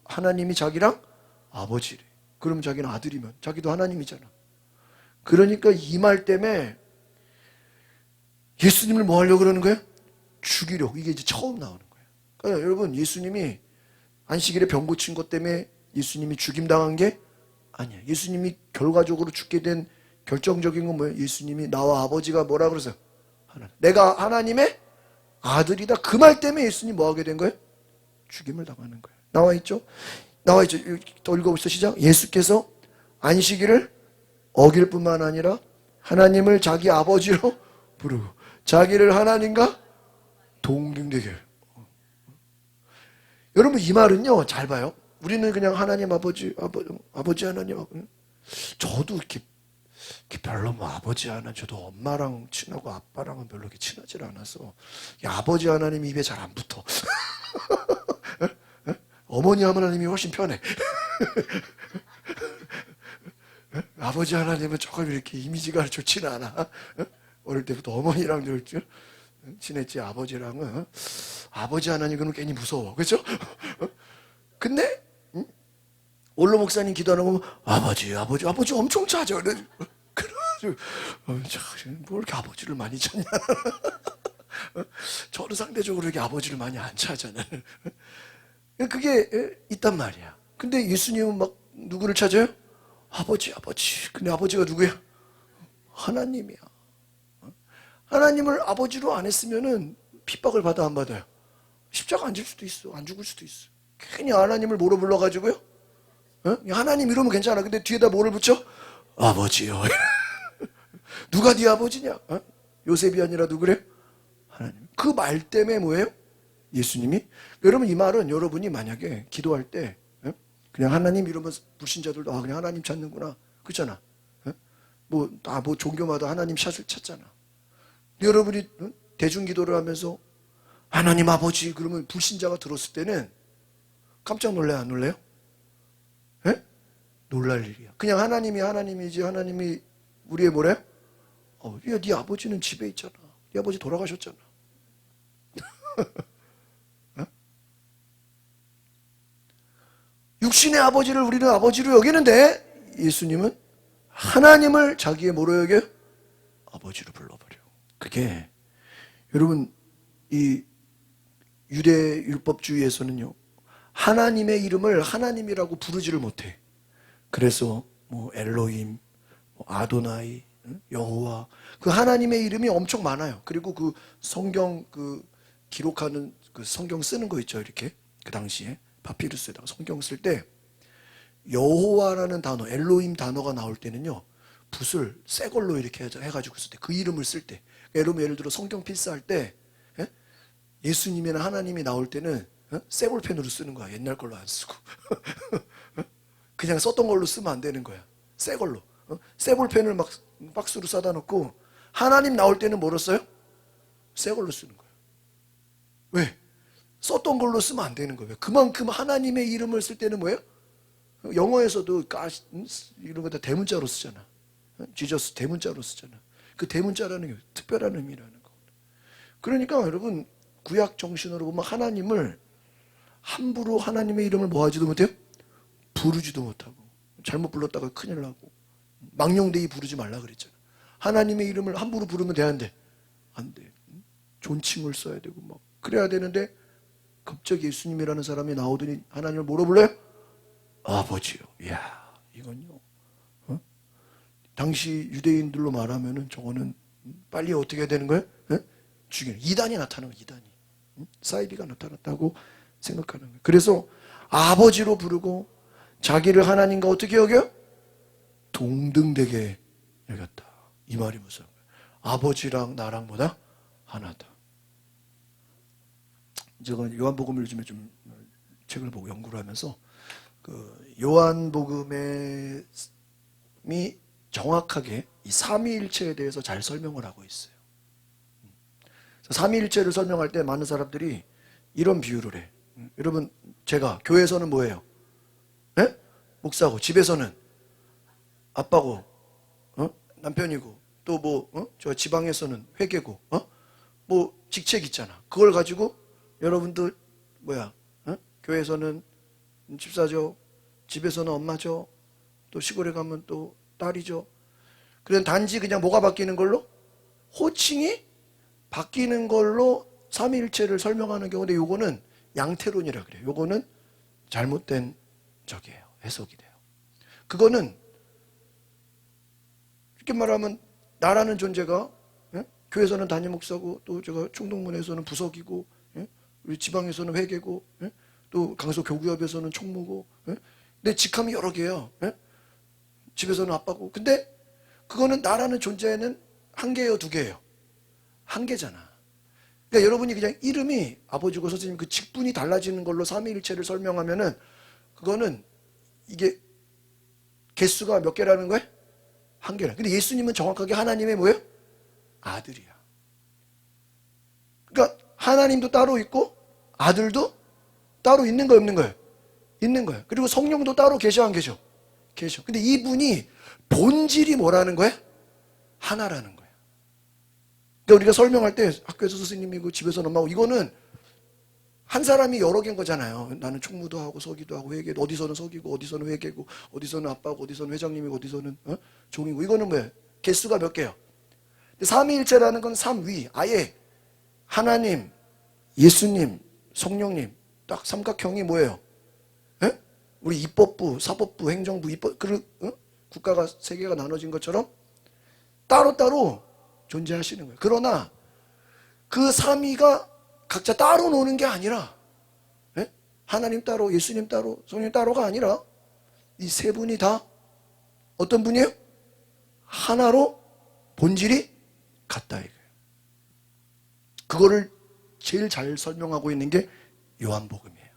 하나님이 자기랑 아버지래. 그럼 자기는 아들이면 자기도 하나님이잖아. 그러니까 이 말 때문에 예수님을 뭐 하려고 그러는 거예요? 죽이려고. 이게 이제 처음 나오는 거예요. 그러니까 여러분, 예수님이 안식일에 병 고친 것 때문에 예수님이 죽임당한 게 아니야. 예수님이 결과적으로 죽게 된 결정적인 건 뭐예요? 예수님이 나와 아버지가 뭐라 그러세요? 내가 하나님의 아들이다. 그 말 때문에 예수님 뭐 하게 된 거예요? 죽임을 당하는 거예요. 나와 있죠? 나와 있죠? 또 읽어봅시다. 시작. 예수께서 안식일을 어길 뿐만 아니라 하나님을 자기 아버지로 부르고 자기를 하나님과 동등되게. 여러분, 이 말은요, 잘 봐요. 우리는 그냥 하나님 아버지 하나님 저도 이렇게 별로 뭐 아버지 하나, 저도 엄마랑 친하고 아빠랑은 별로 이렇게 친하지 않아서 아버지 하나님 입에 잘 안 붙어. 어머니 하나님이 훨씬 편해. 아버지 하나님은 조금 이렇게 이미지가 좋지는 않아. 어릴 때부터 어머니랑 늘 친했지. 아버지랑은 아버지 하나님 그러면 괜히 무서워. 그렇죠? 근데 원로 목사님 기도하는 거 보면 아버지 엄청 찾아. 그래가지고 뭐 이렇게 아버지를 많이 찾냐? 저는 상대적으로 이렇게 아버지를 많이 안 찾아요. 그게 있단 말이야. 근데 예수님은 막 누구를 찾아요? 아버지. 근데 아버지가 누구야? 하나님이야. 하나님을 아버지로 안 했으면은 핍박을 받아 안 받아요? 십자가 안 질 수도 있어. 안 죽을 수도 있어. 괜히 하나님을 뭐로 불러가지고요? 하나님 이러면 괜찮아. 근데 뒤에다 뭐를 붙여? 아버지요. 누가 네 아버지냐? 요셉이 아니라 누구래요? 하나님. 그 말 때문에 뭐예요? 예수님이? 여러분, 이 말은 여러분이 만약에 기도할 때 그냥 하나님 이러면 불신자들도 그냥 하나님 찾는구나. 그렇잖아. 뭐 종교마다 하나님 찾잖아. 근데 여러분이 대중기도를 하면서 하나님 아버지 그러면 불신자가 들었을 때는 깜짝 놀래요, 안 놀래요? 놀랄 일이야. 그냥 하나님이 하나님이지, 하나님이 우리의 뭐래? 야, 네 아버지는 집에 있잖아. 네 아버지 돌아가셨잖아. 육신의 아버지를 우리는 아버지로 여기는데 예수님은 하나님을 자기의 뭐로 여겨요? 아버지로 불러버려. 그게 여러분, 이 유대 율법주의에서는요, 하나님의 이름을 하나님이라고 부르지를 못해. 그래서 뭐 엘로힘, 뭐 아도나이, 여호와, 그 하나님의 이름이 엄청 많아요. 그리고 그 성경 기록하는 그 성경 쓰는 거 있죠. 이렇게 그 당시에 파피루스에다가 성경 쓸 때 여호와라는 단어, 엘로힘 단어가 나올 때는요, 붓을 새 걸로 이렇게 해가지고 쓸 때, 그 이름을 쓸 때, 여러분 예를 들어 성경 필사할 때 예수님이나 하나님이 나올 때는 새 볼펜으로 쓰는 거야. 옛날 걸로 안 쓰고. 그냥 썼던 걸로 쓰면 안 되는 거야. 새 걸로. 새 볼펜을 막 박스로 싸다 놓고 하나님 나올 때는 뭐로 써요? 새 걸로 쓰는 거야. 왜? 썼던 걸로 쓰면 안 되는 거예요. 그만큼 하나님의 이름을 쓸 때는 뭐예요? 영어에서도 이런 거 다 대문자로 쓰잖아. 지저스 대문자로 쓰잖아. 그 대문자라는 게 특별한 의미라는 거. 그러니까 여러분, 구약 정신으로 보면 하나님을 함부로 하나님의 이름을 뭐 하지도 못해요? 부르지도 못하고, 잘못 불렀다가 큰일 나고, 망령되이 부르지 말라 그랬잖아. 하나님의 이름을 함부로 부르면 돼, 안 돼? 안 돼. 존칭을 써야 되고 막 그래야 되는데 갑자기 예수님이라는 사람이 나오더니 하나님을 뭐로 불러요? 아버지요. 이야, 이건요. 당시 유대인들로 말하면은 저거는 빨리 어떻게 해야 되는 거예요? 죽이는 이단이 나타나는 거예요. 이단이. 사이비가 나타났다고 생각하는 거예요. 그래서 아버지로 부르고 자기를 하나님과 어떻게 여겨요? 동등되게 여겼다. 이 말이 무슨 거예요? 아버지랑 나랑 보다 하나다. 제가 요한복음을 요즘에 좀 책을 보고 연구를 하면서 그 요한복음이 정확하게 이 삼위일체에 대해서 잘 설명을 하고 있어요. 삼위일체를 설명할 때 많은 사람들이 이런 비유를 해. 여러분, 제가 교회에서는 뭐예요? 목사고, 집에서는 아빠고, 남편이고, 또 뭐, 저 지방에서는 회계고, 뭐 직책 있잖아. 그걸 가지고 여러분들 교회에서는 집사죠, 집에서는 엄마죠, 또 시골에 가면 또 딸이죠. 그냥 단지 그냥 뭐가 바뀌는 걸로? 호칭이 바뀌는 걸로 삼위일체를 설명하는 경우인데 요거는 양태론이라 그래요. 요거는 잘못된 적이에요. 해석이 돼요. 그거는 쉽게 말하면 나라는 존재가, 예? 교회에서는 담임 목사고, 또 제가 충동문에서는 부석이고, 예? 우리 지방에서는 회계고, 예? 또 강서 교구협에서는 총무고, 예? 근데 직함이 여러 개예요. 예? 집에서는 아빠고. 근데 그거는 나라는 존재는 한 개예요, 두 개예요? 한 개잖아. 그러니까 여러분이 그냥 이름이 아버지고 선생님 그 직분이 달라지는 걸로 삼위일체를 설명하면은 그거는 이게 개수가 몇 개라는 거예요? 한 개라. 근데 예수님은 정확하게 하나님의 뭐예요? 아들이야. 그러니까 하나님도 따로 있고 아들도 따로 있는 거예요, 없는 거예요? 있는 거예요. 그리고 성령도 따로 계셔, 안 계셔? 계셔. 근데 이분이 본질이 뭐라는 거예요? 하나라는 거예요. 그러니까 우리가 설명할 때 학교에서 선생님이고 집에서는 엄마고 이거는 한 사람이 여러 개인 거잖아요. 나는 총무도 하고 서기도 하고 회계도, 어디서는 서기고 어디서는 회계고 어디서는 아빠고 어디서는 회장님이고 어디서는 종이고. 이거는 뭐예요? 개수가 몇 개예요? 근데 삼위일체라는 건 삼위, 아예 하나님, 예수님, 성령님 딱 삼각형이 뭐예요? 에? 우리 입법부, 사법부, 행정부, 입법, 국가가 세 개가 나눠진 것처럼 따로따로 존재하시는 거예요. 그러나 그 삼위가 각자 따로 노는 게 아니라, 예? 하나님 따로, 예수님 따로, 성령 따로가 아니라 이 세 분이 다 어떤 분이에요? 하나로 본질이 같다 이거예요. 그거를 제일 잘 설명하고 있는 게 요한복음이에요.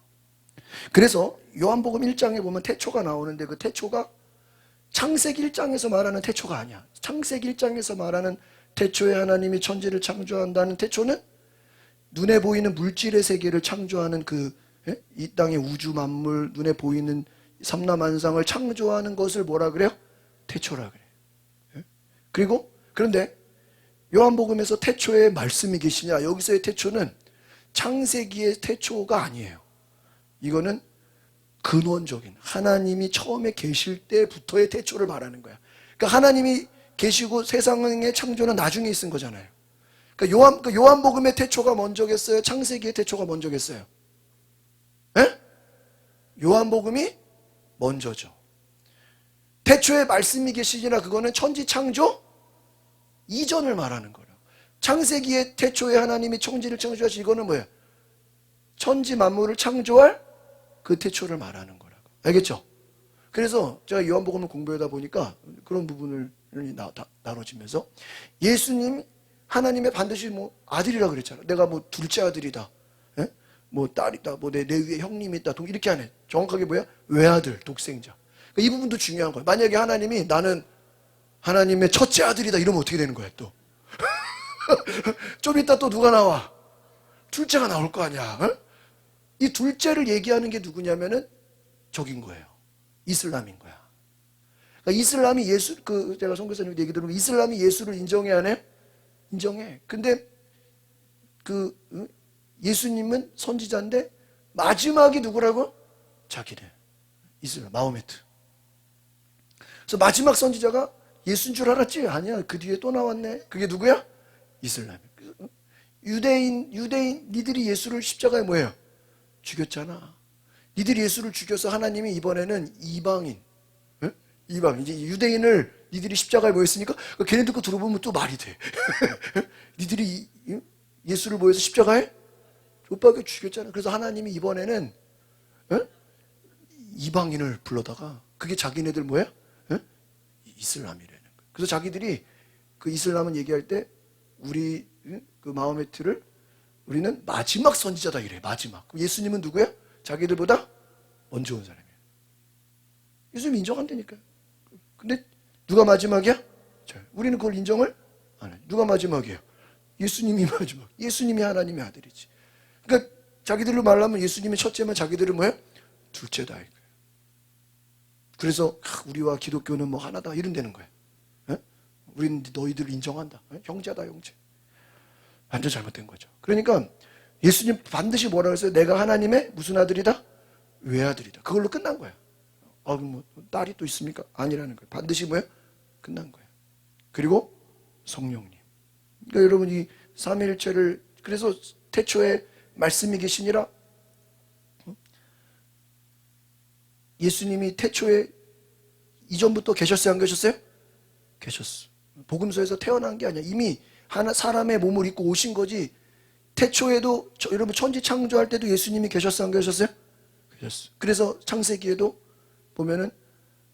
그래서 요한복음 1장에 보면 태초가 나오는데 그 태초가 창세기 1장에서 말하는 태초가 아니야. 창세기 1장에서 말하는 태초에 하나님이 천지를 창조한다는 태초는 눈에 보이는 물질의 세계를 창조하는 이 땅의 우주 만물, 눈에 보이는 삼라만상을 창조하는 것을 뭐라 그래요? 태초라 그래요. 그리고 그런데 요한복음에서 태초에 말씀이 계시냐? 여기서의 태초는 창세기의 태초가 아니에요. 이거는 근원적인 하나님이 처음에 계실 때부터의 태초를 말하는 거야. 그러니까 하나님이 계시고 세상의 창조는 나중에 있은 거잖아요. 그러니까 요한복음의 태초가 먼저겠어요? 창세기의 태초가 먼저겠어요? 에? 요한복음이 먼저죠. 태초에 말씀이 계시지나 그거는 천지 창조 이전을 말하는 거예요. 창세기의 태초에 하나님이 천지를 창조하시, 이거는 뭐예요? 천지 만물을 창조할 그 태초를 말하는 거라고. 알겠죠? 그래서 제가 요한복음을 공부하다 보니까 그런 부분을 나눠지면서 예수님 하나님의 반드시 뭐 아들이라 그랬잖아. 내가 뭐 둘째 아들이다, 에? 뭐 딸이다, 뭐 내 위에 형님이 있다, 이렇게 안 해. 정확하게 뭐야? 외아들, 독생자. 그러니까 이 부분도 중요한 거야. 만약에 하나님이 나는 하나님의 첫째 아들이다 이러면 어떻게 되는 거야 또? 좀 이따 또 누가 나와? 둘째가 나올 거 아니야. 이 둘째를 얘기하는 게 누구냐면은 적인 거예요. 이슬람인 거야. 그러니까 이슬람이 제가 선교사님 얘기 들으면 이슬람이 예수를 인정해 안 해? 인정해. 근데 예수님은 선지자인데 마지막이 누구라고? 자기네. 이슬람, 마호메트. 그래서 마지막 선지자가 예수인 줄 알았지? 아니야. 그 뒤에 또 나왔네. 그게 누구야? 이슬람. 유대인, 니들이 예수를 십자가에 뭐예요? 죽였잖아. 니들이 예수를 죽여서 하나님이 이번에는 이방인, 이제 유대인을 니들이 십자가에 모였으니까 걔네들 거 들어보면 또 말이 돼. 니들이 예수를 모여서 십자가에 못 박여 죽였잖아. 그래서 하나님이 이번에는 이방인을 불러다가 그게 자기네들 뭐야? 이슬람이라는 거야. 그래서 자기들이 그 이슬람은 얘기할 때 우리 그 마호메트를 우리는 마지막 선지자다 이래. 마지막. 그럼 예수님은 누구야? 자기들보다 먼저 온 사람이야. 예수님 인정한다니까요. 근데 누가 마지막이야? 우리는 그걸 인정을 안 해. 누가 마지막이에요? 예수님이 마지막. 예수님이 하나님의 아들이지. 그러니까 자기들로 말하면 예수님이 첫째면 자기들은 뭐예요? 둘째다 이거예요. 그래서 우리와 기독교는 뭐 하나다 이런다는 거예요. 우리는 너희들을 인정한다. 형제다 형제. 완전 잘못된 거죠. 그러니까 예수님 반드시 뭐라고 했어요? 내가 하나님의 무슨 아들이다? 외아들이다. 그걸로 끝난 거야. 뭐 딸이 또 있습니까? 아니라는 거예요. 반드시 뭐야? 끝난 거예요. 그리고 성령님. 그러니까 여러분 이 삼위일체를 그래서 태초에 말씀이 계시니라. 예수님이 태초에 이전부터 계셨어요? 안 계셨어요? 계셨어. 복음서에서 태어난 게 아니야. 이미 하나 사람의 몸을 입고 오신 거지. 태초에도 여러분 천지 창조할 때도 예수님이 계셨어요? 안 계셨어요? 계셨어. 그래서 창세기에도 보면은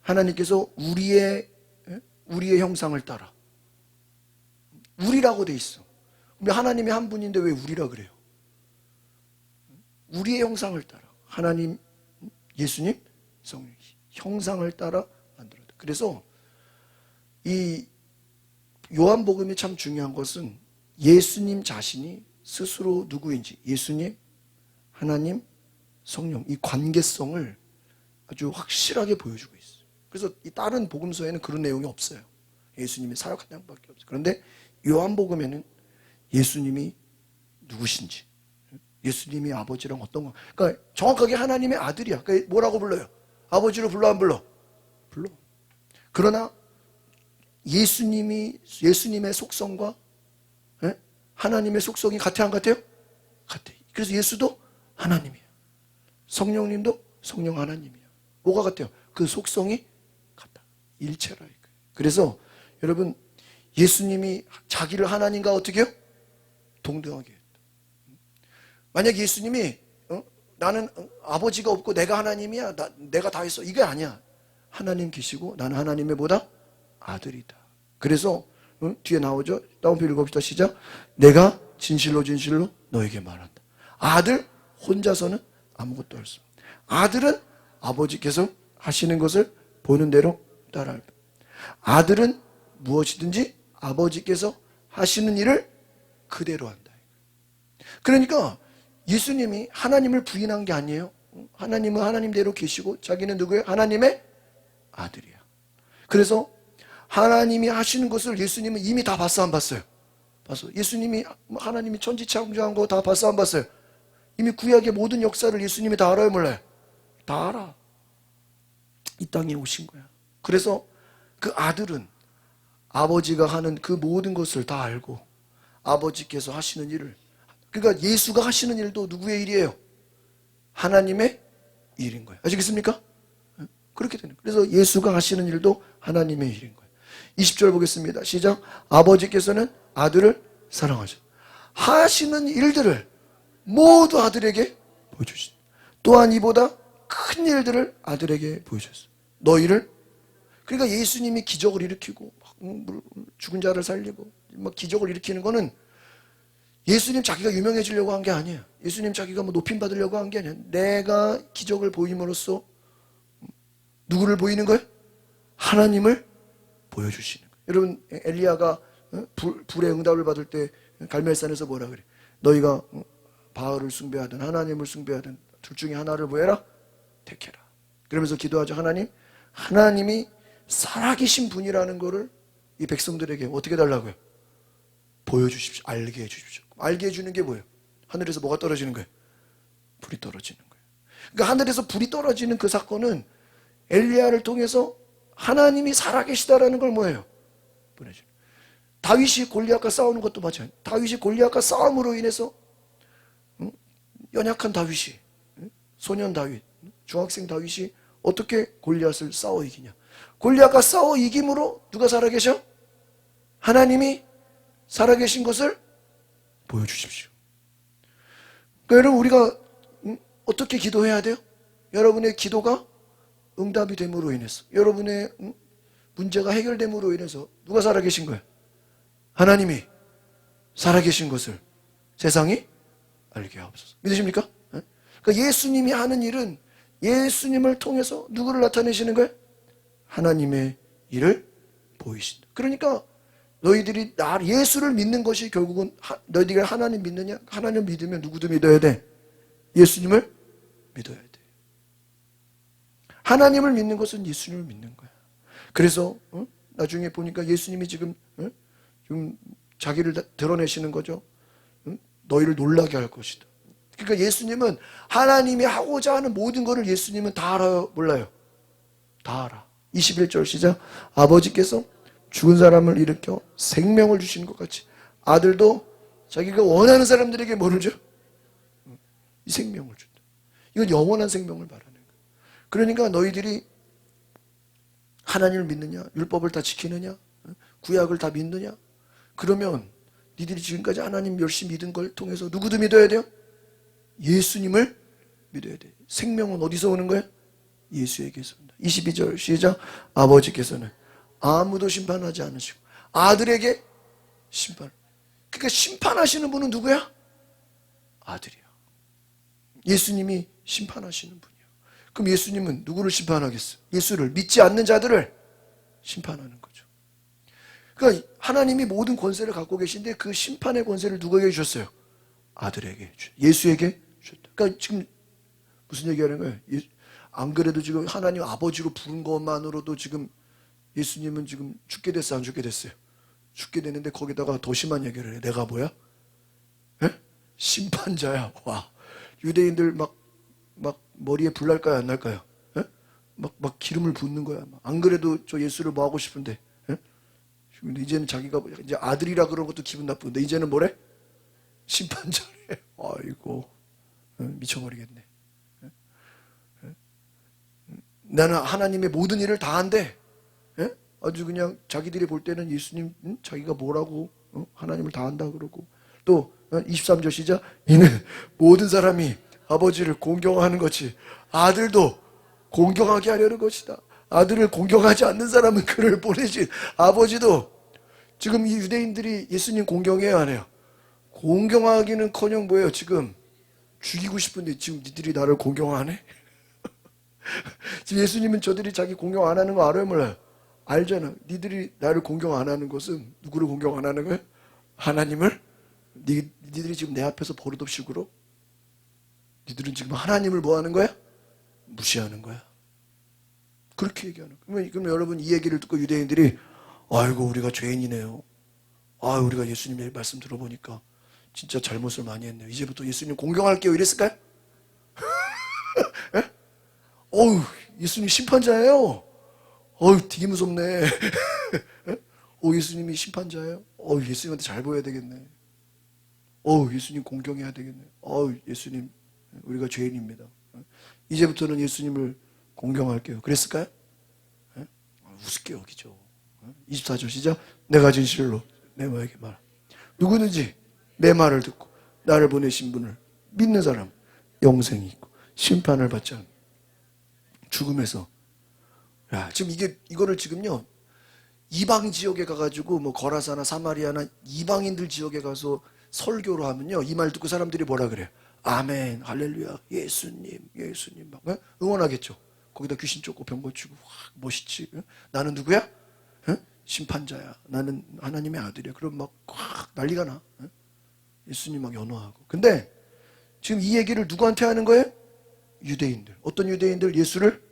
하나님께서 우리의 형상을 따라, 우리라고 돼 있어. 근데 하나님이 한 분인데 왜 우리라 그래요? 우리의 형상을 따라, 하나님, 예수님, 성령 형상을 따라 만들었다. 그래서 이 요한복음이 참 중요한 것은 예수님 자신이 스스로 누구인지, 예수님, 하나님, 성령, 이 관계성을 아주 확실하게 보여주고 있어요. 그래서 이 다른 복음서에는 그런 내용이 없어요. 예수님이 사역한 양밖에 없어요. 그런데 요한복음에는 예수님이 누구신지, 예수님이 아버지랑 어떤 거, 그러니까 정확하게 하나님의 아들이야. 그러니까 뭐라고 불러요? 아버지로 불러, 안 불러? 불러. 그러나 예수님의 속성과 하나님의 속성이 같아요, 안 같아요? 같아요. 그래서 예수도 하나님이야. 성령님도 성령 하나님이야. 뭐가 같아요? 그 속성이 같다. 일체라. 그래서 여러분, 예수님이 자기를 하나님과 어떻게 해요? 동등하게 했다. 만약 예수님이 나는 아버지가 없고 내가 하나님이야, 내가 다 했어, 이게 아니야. 하나님 계시고 나는 하나님의 보다 아들이다. 그래서 뒤에 나오죠. 다운표 읽어봅시다. 시작. 내가 진실로 진실로 너에게 말한다. 아들 혼자서는 아무것도 할 수 없다. 아들은 아버지께서 하시는 것을 보는 대로 따라할 뿐. 아들은 무엇이든지 아버지께서 하시는 일을 그대로 한다. 그러니까 예수님이 하나님을 부인한 게 아니에요. 하나님은 하나님대로 계시고 자기는 누구예요? 하나님의 아들이야. 그래서 하나님이 하시는 것을 예수님은 이미 다 봤어, 안 봤어요? 봤어. 예수님이 하나님이 천지 창조한 거 다 봤어, 안 봤어요? 이미 구약의 모든 역사를 예수님이 다 알아요, 몰라요? 다 알아. 이 땅에 오신 거야. 그래서 그 아들은 아버지가 하는 그 모든 것을 다 알고 아버지께서 하시는 일을, 그러니까 예수가 하시는 일도 누구의 일이에요? 하나님의 일인 거예요. 아시겠습니까? 그렇게 되는 거예요. 그래서 예수가 하시는 일도 하나님의 일인 거예요. 20절 보겠습니다. 시작. 아버지께서는 아들을 사랑하셔. 하시는 일들을 모두 아들에게 보여주신. 또한 이보다 큰 일들을 아들에게 보여줬어. 너희를, 그러니까 예수님이 기적을 일으키고 죽은 자를 살리고 막 기적을 일으키는 거는 예수님 자기가 유명해지려고 한 게 아니에요. 예수님 자기가 뭐 높임 받으려고 한 게 아니에요. 내가 기적을 보임으로써 누구를 보이는 거예요? 하나님을 보여주시는 거예요. 여러분, 엘리야가 불의 응답을 받을 때 갈멜산에서 뭐라 그래? 너희가 바알을 숭배하든 하나님을 숭배하든 둘 중에 하나를 뭐 해라? 택해라. 그러면서 기도하죠. 하나님이 살아계신 분이라는 거를 이 백성들에게 어떻게 달라고요? 보여주십시오. 알게 해주십시오. 알게 해주는 게 뭐예요? 하늘에서 뭐가 떨어지는 거예요? 불이 떨어지는 거예요. 그러니까 하늘에서 불이 떨어지는 그 사건은 엘리야를 통해서 하나님이 살아계시다라는 걸 뭐예요? 보내주는. 다윗이 골리앗과 싸우는 것도 마찬가지예요. 다윗이 골리앗과 싸움으로 인해서 연약한 다윗이, 소년 다윗, 중학생 다윗이 어떻게 골리앗을 싸워 이기냐? 골리앗과 싸워 이김으로 누가 살아계셔? 하나님이 살아계신 것을 보여주십시오. 그러니까 여러분, 우리가 어떻게 기도해야 돼요? 여러분의 기도가 응답이 됨으로 인해서, 여러분의 문제가 해결됨으로 인해서 누가 살아계신 거예요? 하나님이 살아계신 것을 세상이 알게 하옵소서. 믿으십니까? 그러니까 예수님이 하는 일은 예수님을 통해서 누구를 나타내시는 거예요? 하나님의 일을 보이신다. 그러니까 너희들이 예수를 믿는 것이 결국은 너희들이 하나님 믿느냐? 하나님 믿으면 누구도 믿어야 돼? 예수님을 믿어야 돼. 하나님을 믿는 것은 예수님을 믿는 거야. 그래서 나중에 보니까 예수님이 지금 자기를 드러내시는 거죠. 너희를 놀라게 할 것이다. 그러니까 예수님은 하나님이 하고자 하는 모든 것을 예수님은 다 알아요? 몰라요? 다 알아. 21절 시작. 아버지께서 죽은 사람을 일으켜 생명을 주시는 것 같이 아들도 자기가 원하는 사람들에게 뭐를 줘? 이 생명을 준다. 이건 영원한 생명을 말하는 거예요. 그러니까 너희들이 하나님을 믿느냐? 율법을 다 지키느냐? 구약을 다 믿느냐? 그러면 니들이 지금까지 하나님 열심히 믿은 걸 통해서 누구도 믿어야 돼요? 예수님을 믿어야 돼요. 생명은 어디서 오는 거예요? 예수에게서 온다. 22절 시작. 아버지께서는 아무도 심판하지 않으시고 아들에게 심판. 그러니까 심판하시는 분은 누구야? 아들이야. 예수님이 심판하시는 분이야. 그럼 예수님은 누구를 심판하겠어요? 예수를 믿지 않는 자들을 심판하는 거죠. 그러니까 하나님이 모든 권세를 갖고 계신데 그 심판의 권세를 누구에게 주셨어요? 아들에게, 예수에게 주셨다. 그러니까 지금 무슨 얘기하는 거예요? 안 그래도 지금 하나님 아버지로 부른 것만으로도 지금 예수님은 지금 죽게 됐어, 안 죽게 됐어요? 죽게 됐는데 거기다가 더 심한 얘기를 해. 내가 뭐야? 에? 심판자야. 와, 유대인들 막 머리에 불 날까요, 안 날까요? 에? 막 기름을 붓는 거야. 안 그래도 저 예수를 뭐 하고 싶은데, 에? 근데 이제는 자기가 이제 아들이라 그런 것도 기분 나쁜데 이제는 뭐래? 심판자래. 아이고, 미쳐버리겠네. 나는 하나님의 모든 일을 다 한대. 에? 아주 그냥 자기들이 볼 때는 예수님 자기가 뭐라고 하나님을 다 한다 그러고 또 23절 시작. 이는 모든 사람이 아버지를 공경하는 것이 아들도 공경하게 하려는 것이다. 아들을 공경하지 않는 사람은 그를 보내신 아버지도. 지금 이 유대인들이 예수님 공경해요, 안 해요? 공경하기는커녕 뭐예요? 지금 죽이고 싶은데 지금 니들이 나를 공경하네? 지금 예수님은 저들이 자기 공경 안 하는 거 알아요, 몰라요? 알잖아. 니들이 나를 공경 안 하는 것은 누구를 공경 안 하는 거야? 하나님을? 니들이 지금 내 앞에서 버릇없이 굴어? 니들은 지금 하나님을 뭐 하는 거야? 무시하는 거야. 그렇게 얘기하는 거야. 그럼 여러분 이 얘기를 듣고 유대인들이 아이고 우리가 죄인이네요. 아 우리가 예수님의 말씀 들어보니까 진짜 잘못을 많이 했네요. 이제부터 예수님 공경할게요. 이랬을까요? 예? 어우 예수님 심판자예요. 어우 되게 무섭네. 예수님이 심판자예요. 예수님한테 잘 보여야 되겠네. 예수님 공경해야 되겠네. 예수님 우리가 죄인입니다. 이제부터는 예수님을 공경할게요. 그랬을까요? 우습게 여기죠. 24절 시작. 내가 진실로 내 너에게 말하. 누구든지 내 말을 듣고 나를 보내신 분을 믿는 사람 영생이 있고 심판을 받지 않는 죽음에서. 야, 지금 이거를 지금요 이방 지역에 가가지고 뭐 거라사나 사마리아나 이방인들 지역에 가서 설교를 하면요 이 말 듣고 사람들이 뭐라 그래요? 아멘, 할렐루야, 예수님 막 응원하겠죠. 거기다 귀신 쫓고 병 고치고 와, 멋있지. 나는 누구야? 심판자야. 나는 하나님의 아들이야. 그럼 막 난리가 나. 예수님 막 연호하고. 근데 지금 이 얘기를 누구한테 하는 거예요? 유대인들. 어떤 유대인들? 예수를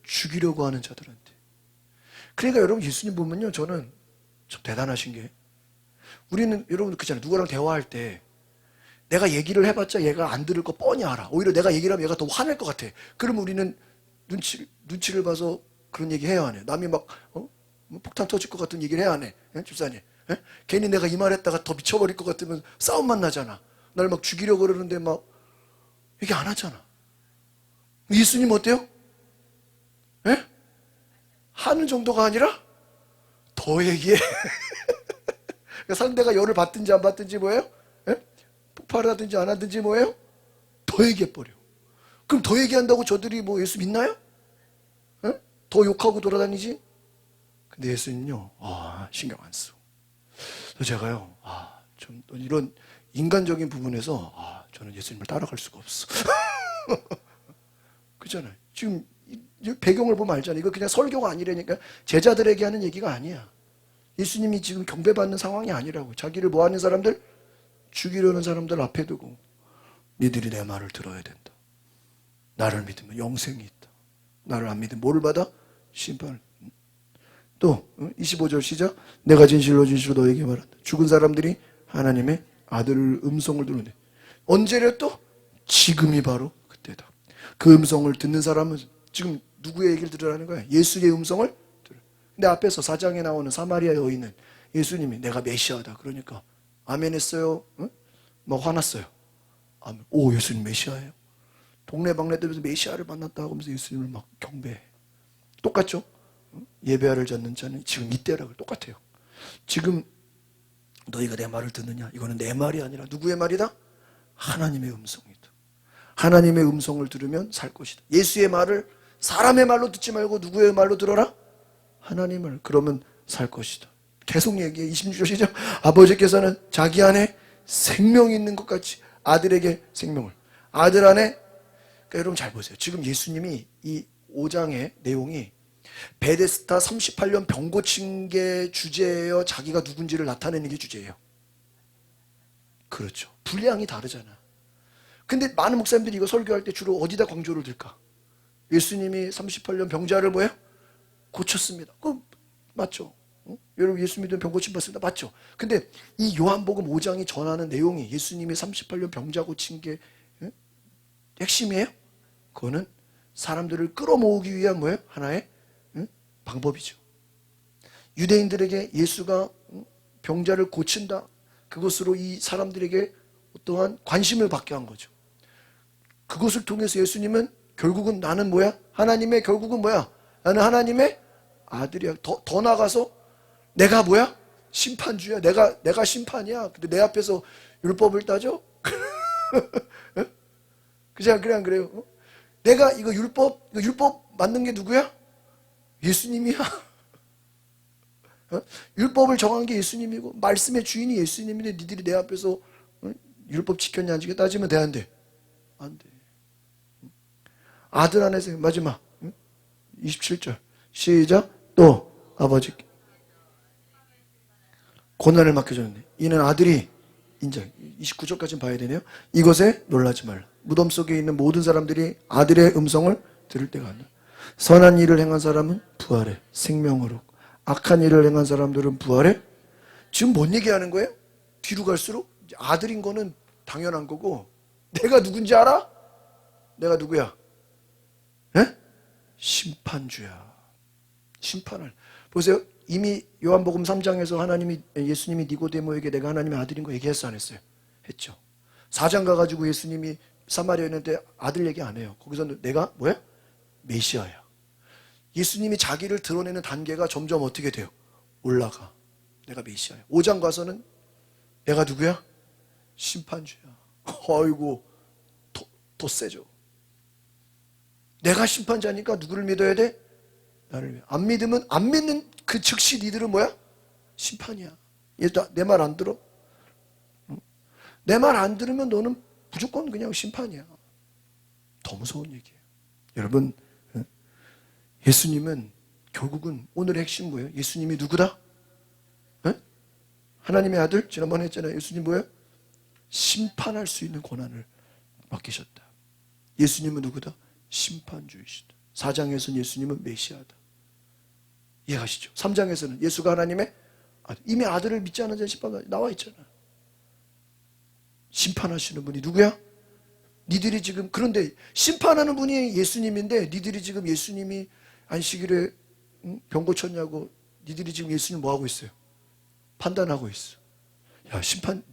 죽이려고 하는 자들한테. 그러니까 여러분 예수님 보면요 저는 참 대단하신 게 우리는 여러분 그렇잖아요. 누구랑 대화할 때 내가 얘기를 해봤자 얘가 안 들을 거 뻔히 알아. 오히려 내가 얘기를 하면 얘가 더 화낼 것 같아. 그러면 우리는 눈치를 봐서 그런 얘기 해야 하네. 남이 막 폭탄 터질 것 같은 얘기를 해야 하네. 집사님. 괜히 내가 이 말 했다가 더 미쳐버릴 것 같으면 싸움만 나잖아. 날 막 죽이려고 그러는데 막 얘기 안 하잖아. 예수님 어때요? 하는 정도가 아니라 더 얘기해. 상대가 열을 받든지 안 받든지 뭐예요? 폭발을 하든지 안 하든지 뭐예요? 더 얘기해버려. 그럼 더 얘기한다고 저들이 뭐 예수 믿나요? 더 욕하고 돌아다니지? 근데 예수님은요, 신경 안 써. 제가요, 좀 이런 인간적인 부분에서, 저는 예수님을 따라갈 수가 없어. 그렇잖아요. 지금 배경을 보면 알잖아요. 이거 그냥 설교가 아니라니까 제자들에게 하는 얘기가 아니야. 예수님이 지금 경배받는 상황이 아니라고. 자기를 뭐하는 사람들? 죽이려는 사람들 앞에 두고 니들이 내 말을 들어야 된다. 나를 믿으면 영생이 있다. 나를 안 믿으면 뭐를 받아? 심판을. 또 25절 시작. 내가 진실로 너에게 말한다. 죽은 사람들이 하나님의 아들 음성을 들으는데 언제래 또? 지금이 바로 그때다. 그 음성을 듣는 사람은 지금 누구의 얘기를 들으라는 거야? 예수의 음성을 들어. 근데 앞에서 4장에 나오는 사마리아 여인은 예수님이 내가 메시아다. 그러니까 아멘 했어요. 막 화났어요. 아멘. 오, 예수님 메시아예요. 동네방네들에서 메시아를 만났다 하면서 예수님을 막 경배해. 똑같죠? 예배하를 잡는 자는 지금 이때라 그래. 똑같아요. 지금 너희가 내 말을 듣느냐? 이거는 내 말이 아니라 누구의 말이다? 하나님의 음성이다. 하나님의 음성을 들으면 살 것이다. 예수의 말을 사람의 말로 듣지 말고 누구의 말로 들어라? 하나님을. 그러면 살 것이다. 계속 얘기해. 26절 시작. 아버지께서는 자기 안에 생명이 있는 것 같이 아들에게 생명을. 아들 안에. 그러니까 여러분 잘 보세요. 지금 예수님이 이 5장의 내용이 베데스다 38년 병 고친 게 주제예요? 자기가 누군지를 나타내는 게 주제예요? 그렇죠. 분량이 다르잖아. 근데 많은 목사님들이 이거 설교할 때 주로 어디다 강조를 둘까? 예수님이 38년 병자를 뭐예요? 고쳤습니다. 그거 맞죠? 여러분 예수 믿으면 병 고침 받습니다. 맞죠? 근데 이 요한복음 5장이 전하는 내용이 예수님이 38년 병자 고친 게 핵심이에요? 그거는 사람들을 끌어모으기 위한 뭐예요? 하나의 방법이죠. 유대인들에게 예수가 병자를 고친다. 그것으로 이 사람들에게 어떠한 관심을 받게 한 거죠. 그것을 통해서 예수님은 결국은 나는 뭐야? 하나님의 결국은 뭐야? 나는 하나님의 아들이야. 더 나가서 내가 뭐야? 심판주야. 내가 심판이야. 근데 내 앞에서 율법을 따져? 그래 안 그래요? 내가 이거 율법 만든 게 누구야? 예수님이야. 율법을 정한 게 예수님이고 말씀의 주인이 예수님인데 니들이 내 앞에서 율법 지켰냐 안 지켰냐 따지면 돼 안 돼? 안 돼. 아들 안에서 마지막 27절 시작. 또 아버지께 고난을 맡겨줬는데 이는 아들이 인정. 29절까지 봐야 되네요. 이것에 놀라지 말라. 무덤 속에 있는 모든 사람들이 아들의 음성을 들을 때가 아니라 선한 일을 행한 사람은 부활해 생명으로, 악한 일을 행한 사람들은 부활해. 지금 뭔 얘기하는 거예요? 뒤로 갈수록 아들인 거는 당연한 거고 내가 누군지 알아? 내가 누구야? 에? 심판주야. 심판을 보세요. 이미 요한복음 3장에서 예수님이 니고데모에게 내가 하나님의 아들인 거 얘기했어 안 했어요? 했죠. 4장 가가지고 예수님이 사마리아에 있는데 아들 얘기 안 해요. 거기서는 내가 뭐야? 메시아야. 예수님이 자기를 드러내는 단계가 점점 어떻게 돼요? 올라가. 내가 메시아야. 5장 가서는 내가 누구야? 심판주야. 아이고 더 세죠. 내가 심판자니까 누구를 믿어야 돼? 나를 믿어. 안 믿으면 안 믿는 그 즉시 니들은 뭐야? 심판이야. 내 말 안 들어? 내 말 안 들으면 너는 무조건 그냥 심판이야. 더 무서운 얘기예요. 여러분 예수님은 결국은 오늘의 핵심 뭐예요? 예수님이 누구다? 하나님의 아들? 지난번에 했잖아요. 예수님 뭐예요? 심판할 수 있는 권한을 맡기셨다. 예수님은 누구다? 심판주이시다. 4장에서는 예수님은 메시아다. 이해하시죠? 3장에서는 예수가 하나님의 아들. 이미 아들을 믿지 않은 자는 심판 나와 있잖아. 심판하시는 분이 누구야? 니들이 지금 그런데 심판하는 분이 예수님인데 니들이 지금 예수님이 안식일에 병 고쳤냐고 니들이 지금 예수님 뭐 하고 있어요? 판단하고 있어. 야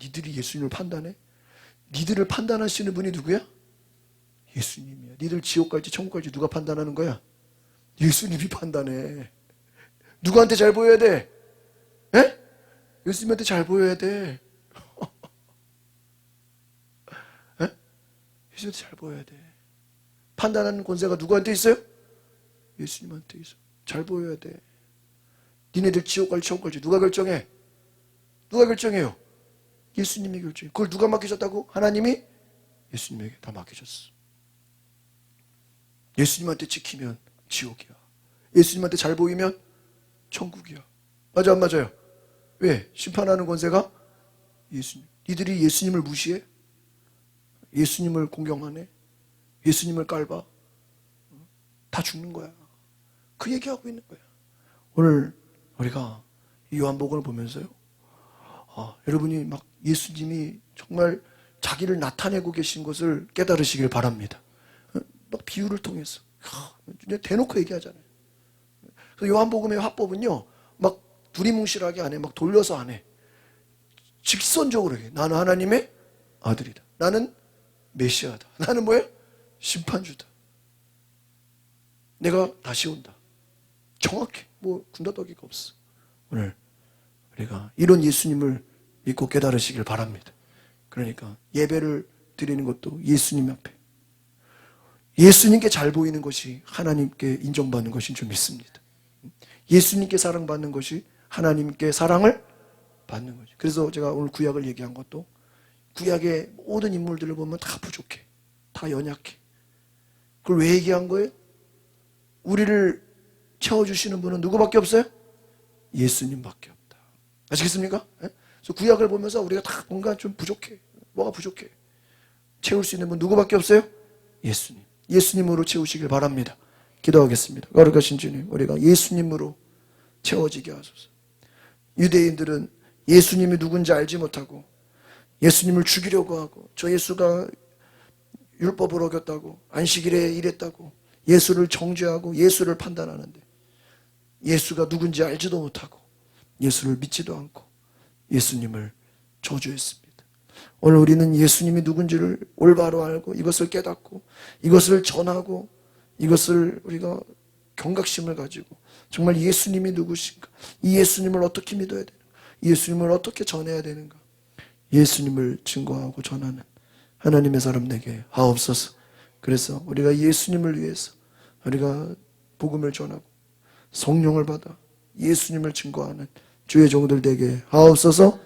니들이 예수님을 판단해? 니들을 판단하시는 분이 누구야? 예수님이야. 니들 지옥 갈지 천국 갈지 누가 판단하는 거야? 예수님이 판단해. 누구한테 잘 보여야 돼? 에? 예수님한테 잘 보여야 돼. 에? 예수님한테 잘 보여야 돼. 판단하는 권세가 누구한테 있어요? 예수님한테 있어. 잘 보여야 돼. 니네들 지옥 갈지 천국 갈지 누가 결정해? 누가 결정해요? 예수님이 결정해. 그걸 누가 맡기셨다고? 하나님이 예수님에게 다 맡기셨어. 예수님한테 지키면 지옥이야. 예수님한테 잘 보이면 천국이야. 맞아 안 맞아요? 왜? 심판하는 권세가 예수님. 니들이 예수님을 무시해? 예수님을 공경하네? 예수님을 깔봐? 다 죽는 거야. 그 얘기하고 있는 거야. 오늘 우리가 이 요한복음을 보면서요. 여러분이 막 예수님이 정말 자기를 나타내고 계신 것을 깨달으시길 바랍니다. 막 비유를 통해서 대놓고 얘기하잖아요. 그래서 요한복음의 화법은요, 막 두리뭉실하게 안 해, 막 돌려서 안 해. 직선적으로 해. 나는 하나님의 아들이다. 나는 메시아다. 나는 뭐야? 심판주다. 내가 다시 온다. 정확해. 뭐 군더더기가 없어. 오늘 우리가 이런 예수님을 믿고 깨달으시길 바랍니다. 그러니까 예배를 드리는 것도 예수님 앞에, 예수님께 잘 보이는 것이 하나님께 인정받는 것인 줄 믿습니다. 예수님께 사랑받는 것이 하나님께 사랑을 받는 거죠. 그래서 제가 오늘 구약을 얘기한 것도, 구약의 모든 인물들을 보면 다 부족해. 다 연약해. 그걸 왜 얘기한 거예요? 우리를 채워주시는 분은 누구밖에 없어요? 예수님밖에 없다. 아시겠습니까? 그래서 구약을 보면서 우리가 다 뭔가 좀 부족해. 뭐가 부족해? 채울 수 있는 분 누구밖에 없어요? 예수님. 예수님으로 채우시길 바랍니다. 기도하겠습니다. 거룩하신 주님, 우리가 예수님으로 채워지게 하소서. 유대인들은 예수님이 누군지 알지 못하고 예수님을 죽이려고 하고, 저 예수가 율법을 어겼다고, 안식일에 이랬다고 예수를 정죄하고 예수를 판단하는데, 예수가 누군지 알지도 못하고 예수를 믿지도 않고 예수님을 저주했습니다. 오늘 우리는 예수님이 누군지를 올바로 알고 이것을 깨닫고 이것을 전하고 이것을 우리가 경각심을 가지고 정말 예수님이 누구신가, 이 예수님을 어떻게 믿어야 되는가, 이 예수님을 어떻게 전해야 되는가, 예수님을 증거하고 전하는 하나님의 사람 되게 하옵소서. 그래서 우리가 예수님을 위해서 우리가 복음을 전하고 성령을 받아 예수님을 증거하는 주의 종들 되게 하옵소서.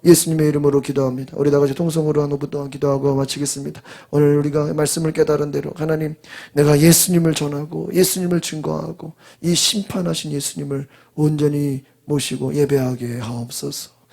예수님의 이름으로 기도합니다. 우리 다 같이 통성으로 한 5분 동안 기도하고 마치겠습니다. 오늘 우리가 말씀을 깨달은 대로 하나님, 내가 예수님을 전하고 예수님을 증거하고 이 심판하신 예수님을 온전히 모시고 예배하게 하옵소서.